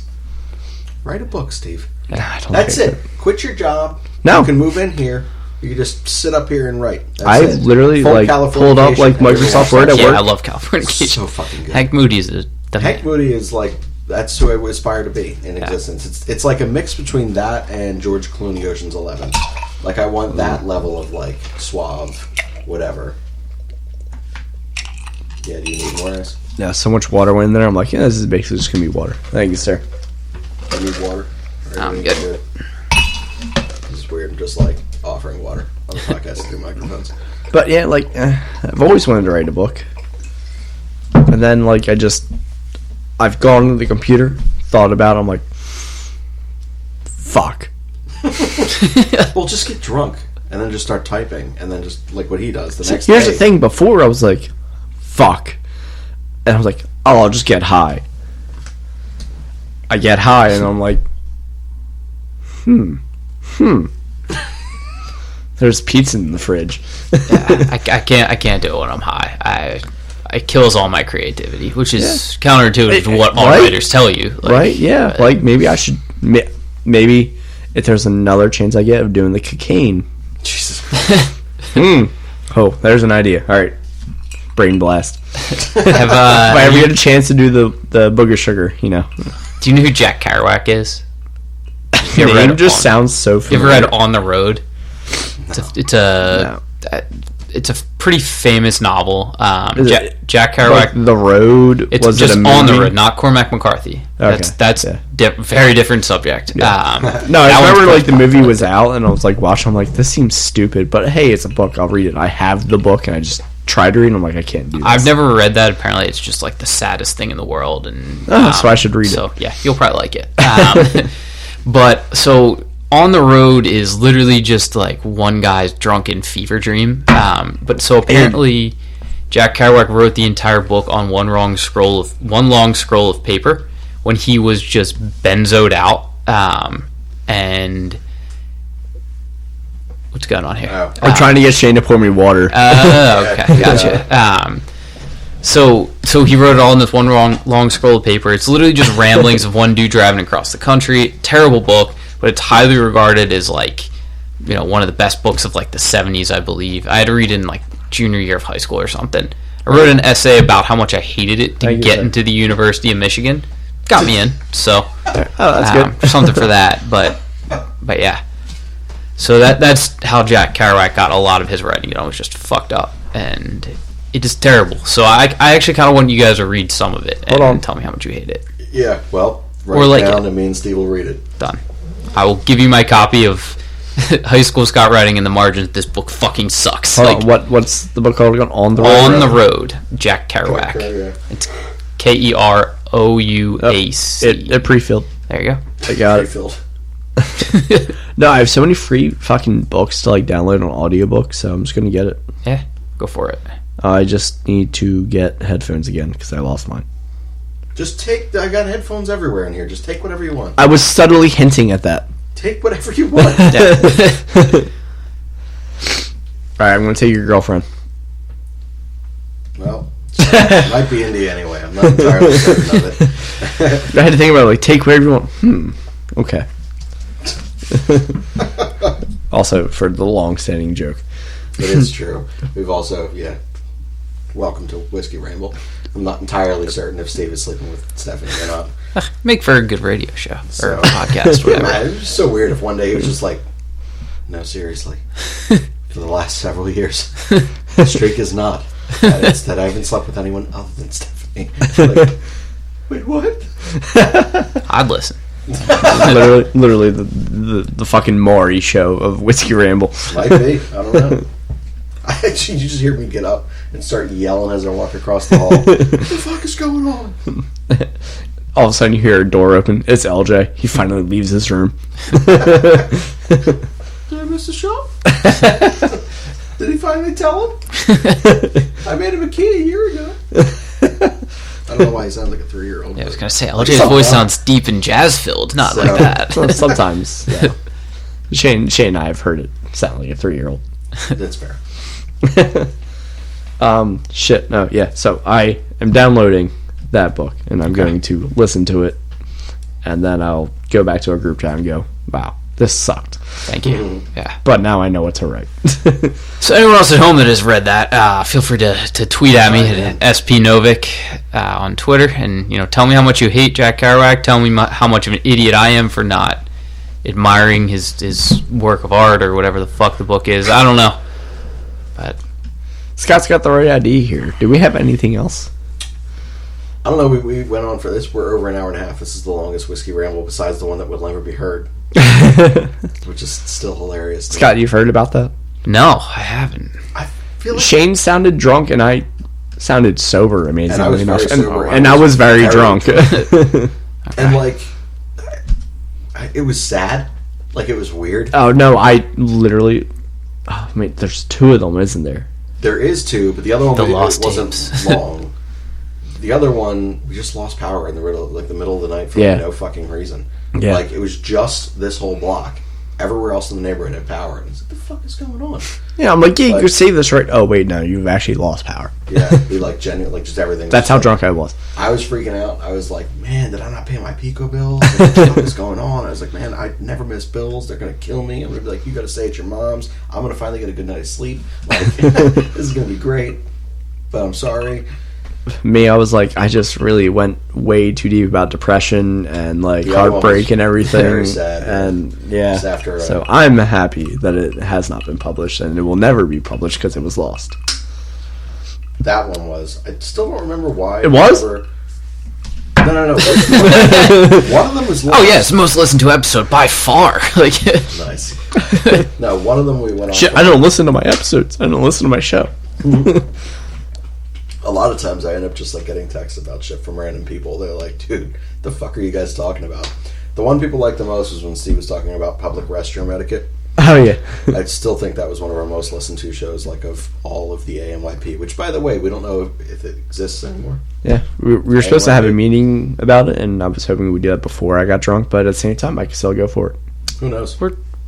Write a book, Steve. I don't That's like it. Quit your job. No. You can move in here. You can just sit up here and write. That's I it. literally Full like pulled up like Californication. Microsoft Word at Yeah, work. I love Californication. So fucking good. Hank Moody is the Hank man. Moody is like, that's who I aspire to be in existence. It's like a mix between that and George Clooney Ocean's 11. Like, I want that level of like suave, whatever. Yeah, do you need more ice? Yeah, so much water went in there. I'm like, yeah, this is basically just gonna be water. Thank you, sir. I need water. Or I'm do you good. need This is weird. I'm just like offering water on the podcast through microphones. But yeah, like I've always wanted to write a book, and then like I've gone to the computer, thought about it. I'm like, fuck. Well, just get drunk and then just start typing, and then just like what he does the next Here's day. the thing. Before I was like, fuck, and I was like, oh, I'll just get high. I get high, and I'm like, there's pizza in the fridge. I can't do it when I'm high. It kills all my creativity, which is counterintuitive to what all Right? writers tell you. Like, Right? Yeah. Like maybe I should. Maybe if there's another chance I get of doing the cocaine. Jesus. Oh, there's an idea. All right, brain blast. Have, If I ever get a chance to do the booger sugar, do you know who Jack Kerouac is? You ever name read just On- sounds so You ever familiar. read On the Road? It's a pretty famous novel. Is it- Jack Like Kerouac. The Road. It's was just it a On the movie? Road, not Cormac McCarthy. That's yeah. very different subject. No, that I one's remember like pretty- the movie was out, and I was like watching. I'm like, this seems stupid, but hey, it's a book. I'll read it. I have the book, and I just tried to read. And I'm like, I can't do this. I've never read that. Apparently, it's just like the saddest thing in the world, and So I should read it. So yeah, you'll probably like it. But so On the Road is literally just like one guy's drunken fever dream. But so apparently, Jack Kerouac wrote the entire book on one long scroll of paper when he was just benzoed out. And what's going on here? Oh. I'm trying to get Shane to pour me water. Okay, gotcha. So he wrote it all in this one long scroll of paper. It's literally just ramblings of one dude driving across the country. Terrible book, but it's highly regarded as like, one of the best books of like the 70s, I believe. I had to read it in like junior year of high school or something. I wrote an essay about how much I hated it to Thank you, get sir. into the University of Michigan. Got me in, so Oh, that's good. something for that. But yeah. So that's how Jack Kerouac got a lot of his writing. It was just fucked up, and it is terrible. So I actually kind of want you guys to read some of it and Hold on. tell me how much you hate it. Yeah, well, Or write like down it. and me and Steve will read it. Done. I will give you my copy of High School Scott writing in the margins. This book fucking sucks. Hold on, what's the book called again? On the Road. On the Road, Jack Kerouac. Okay, yeah. It's Kerouac. It pre-filled. There you go. I got it. Refilled. No, I have so many free fucking books to like download on audiobook, so I'm just gonna get it. Yeah, go for it. I just need to get headphones again because I lost mine. Just take. I got headphones everywhere in here. Just take whatever you want. I was subtly hinting at that. Take whatever you want. Alright, I'm gonna take your girlfriend. Well, might be into you anyway. I'm not entirely certain of it. I had to think about it, like, take whatever you want. Okay. Also, for the long-standing joke. But it's true. We've also, welcome to Whiskey Ramble. I'm not entirely certain if Steve is sleeping with Stephanie or not. Make for a good radio show or So- a podcast, Yeah, whatever. man, it was just so weird if one day he was just like, no, seriously. For the last several years, the streak is not. It's that I haven't slept with anyone other than Stephanie. Like, wait, what? I'd listen. literally the fucking Maury show of Whiskey Ramble. Might be. I don't know. You just hear me get up and start yelling as I walk across the hall. What the fuck is going on? All of a sudden you hear a door open. It's LJ. He finally leaves his room. Did I miss the show? Did he finally tell him? I made him a key a year ago. I don't know why he sounds like a 3-year-old. Yeah, I was gonna say LJ's voice sounds deep and jazz filled, not like that. Well, sometimes, yeah. Shane and I have heard it sound like a 3-year-old. That's fair. Shit, no, yeah. So I am downloading that book, and I'm going to listen to it, and then I'll go back to our group chat and go, wow, this sucked. Thank you. Yeah. But now I know what to write. So anyone else at home that has read that, feel free to tweet at me at SP Novick on Twitter, and tell me how much you hate Jack Kerouac. Tell me how much of an idiot I am for not admiring his work of art or whatever the fuck the book is. I don't know, but Scott's got the right idea here. Do we have anything else? I don't know. We went on for this. We're over an hour and a half. This is the longest Whiskey Ramble besides the one that will never be heard, which is still hilarious. Scott, you've heard about that? no, I haven't. I feel like Shane sounded drunk, and I sounded sober, amazingly And I was enough. very sober. And I was very drunk. and like it was sad. Like it was weird. Oh, no, I literally... Oh, I mean, there's two of them, isn't there? There is two, but the other one The it lost wasn't tapes. long. The other one, we just lost power in the middle of the night for no fucking reason. Yeah. Like it was just this whole block. Everywhere else in the neighborhood had power, and it's like, the fuck is going on? Yeah, I'm like, yeah, you Like- could save this, right? Oh, wait, no, you've actually lost power. Yeah, we like genuinely, like just everything. That's was how like- drunk I was. I was freaking out. I was like, man, did I not pay my Pico bill? Like, what the fuck is going on? I was like, man, I never miss bills. They're going to kill me. I'm going to be like, you got to stay at your mom's. I'm going to finally get a good night's sleep. Like, this is going to be great, but I'm sorry. Me, I was like, I just really went way too deep about depression and like The other one heartbreak was and everything. very sad, and yeah, Just after, so I'm happy that it has not been published, and it will never be published because it was lost. That one was. I still don't remember why. It was? No. One of them was lost. Oh yeah, it's the most listened to episode by far. Like, Nice. No, one of them we went on. Shit, I don't listen to my episodes. I don't listen to my show. A lot of times I end up just like getting texts about shit from random people. They're like, dude, the fuck are you guys talking about? The one people liked the most was when Steve was talking about public restroom etiquette. Oh yeah, I still think that was one of our most listened to shows, like of all of the AMYP, which by the way, we don't know if it exists anymore. yeah. We were supposed to have a meeting about it, and I was hoping we'd do that before I got drunk. But at the same time, I could still go for it. Who knows?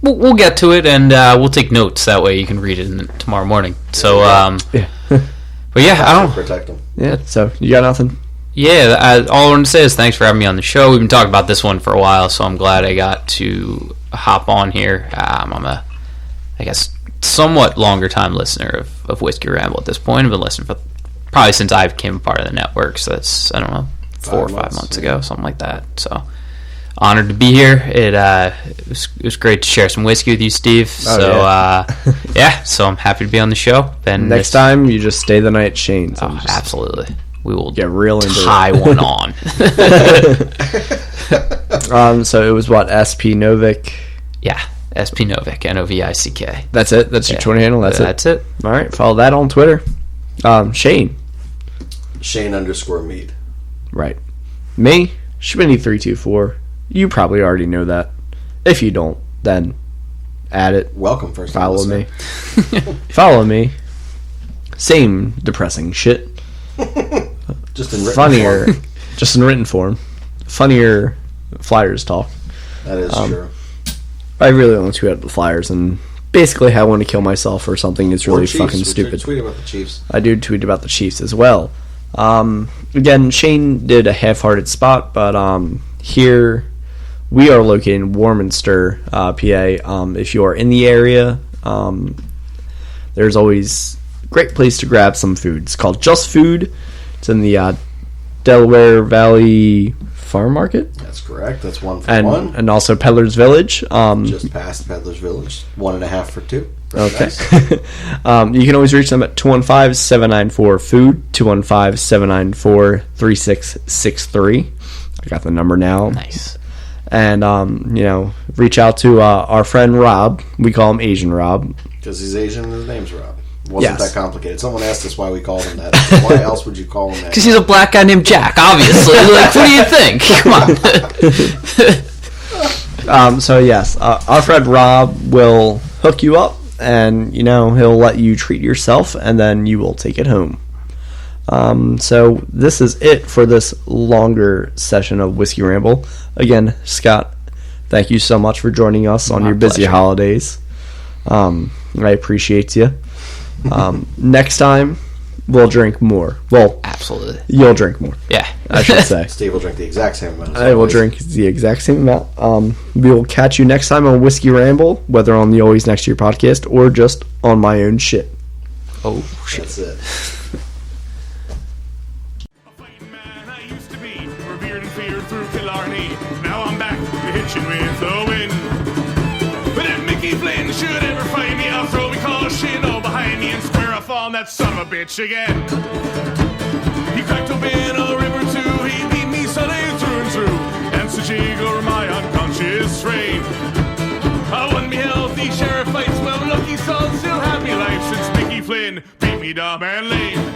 we'll get to it, and we'll take notes. That way you can read it tomorrow morning. So, Yeah, but yeah, I don't. Protect them. yeah. So you got nothing? Yeah, all I wanted to say is thanks for having me on the show. We've been talking about this one for a while, so I'm glad I got to hop on here. I'm I guess, somewhat longer time listener of Whiskey Ramble at this point. I've been listening for probably since I became a part of the network, so that's, I don't know, 4 or 5 months ago, something like that. So, honored to be here. It was great to share some whiskey with you, Steve. Yeah, so I'm happy to be on the show. And Next time, you just stay the night at Shane's. and just absolutely. We will get real into tie it. one on. So it was what, SP Novick? Yeah, SP Novick, Novick. That's it? That's your Twitter handle? That's it. All right, follow that on Twitter. Shane. Shane_Mead. Right. Me, Schminny324. You probably already know that. If you don't, then add it. Welcome, first time Follow listener. me. Follow me. Same depressing shit. Just in written Funnier. form. Just in written form. Funnier Flyers talk. That is true. I really only tweet out the Flyers, and basically how I want to kill myself or something is really Or Chiefs. fucking We stupid. Tweet about the Chiefs. I do tweet about the Chiefs as well. Again, Shane did a half-hearted spot, but here we are located in Warminster, PA. If you are in the area, there's always a great place to grab some food. It's called Just Food. It's in the Delaware Valley Farm Market. That's correct. That's 1 for 1. And also Peddler's Village. Just past Peddler's Village. 1.5 for 2. Very Okay. nice. You can always reach them at 215-794-FOOD, 215-794-3663. I got the number now. Nice. And, reach out to our friend Rob. We call him Asian Rob. Because he's Asian and his name's Rob. Wasn't Yes. that complicated. Someone asked us why we called him that. Why else would you call him that? Because he's a black guy named Jack, obviously. Like, what do you think? Come on. So, yes, our friend Rob will hook you up, and, he'll let you treat yourself, and then you will take it home. So this is it for this longer session of Whiskey Ramble. Again, Scott, thank you so much for joining us on My your busy pleasure. holidays. I appreciate you. Next time, will drink more. Well, Absolutely. you'll drink more, Yeah. I should say. Steve will drink the exact same amount. As I will always. drink the exact same amount. We will catch you next time on Whiskey Ramble, whether on the Always Next to Your podcast or just on my own shit. Oh, shit. That's it. A fighting man I used to be, revered and feared through Killarney. Now I'm back to hitching with the wind. But if Mickey Flynn should ever find me, I'll throw me caution all behind me and square off on that son of a bitch again. He cracked open a river too, he beat me Sunday through and through, and so jig over my unconscious frame. I won me healthy sheriff fights, well lucky son, still happy life since Mickey Flynn beat me dumb and lame.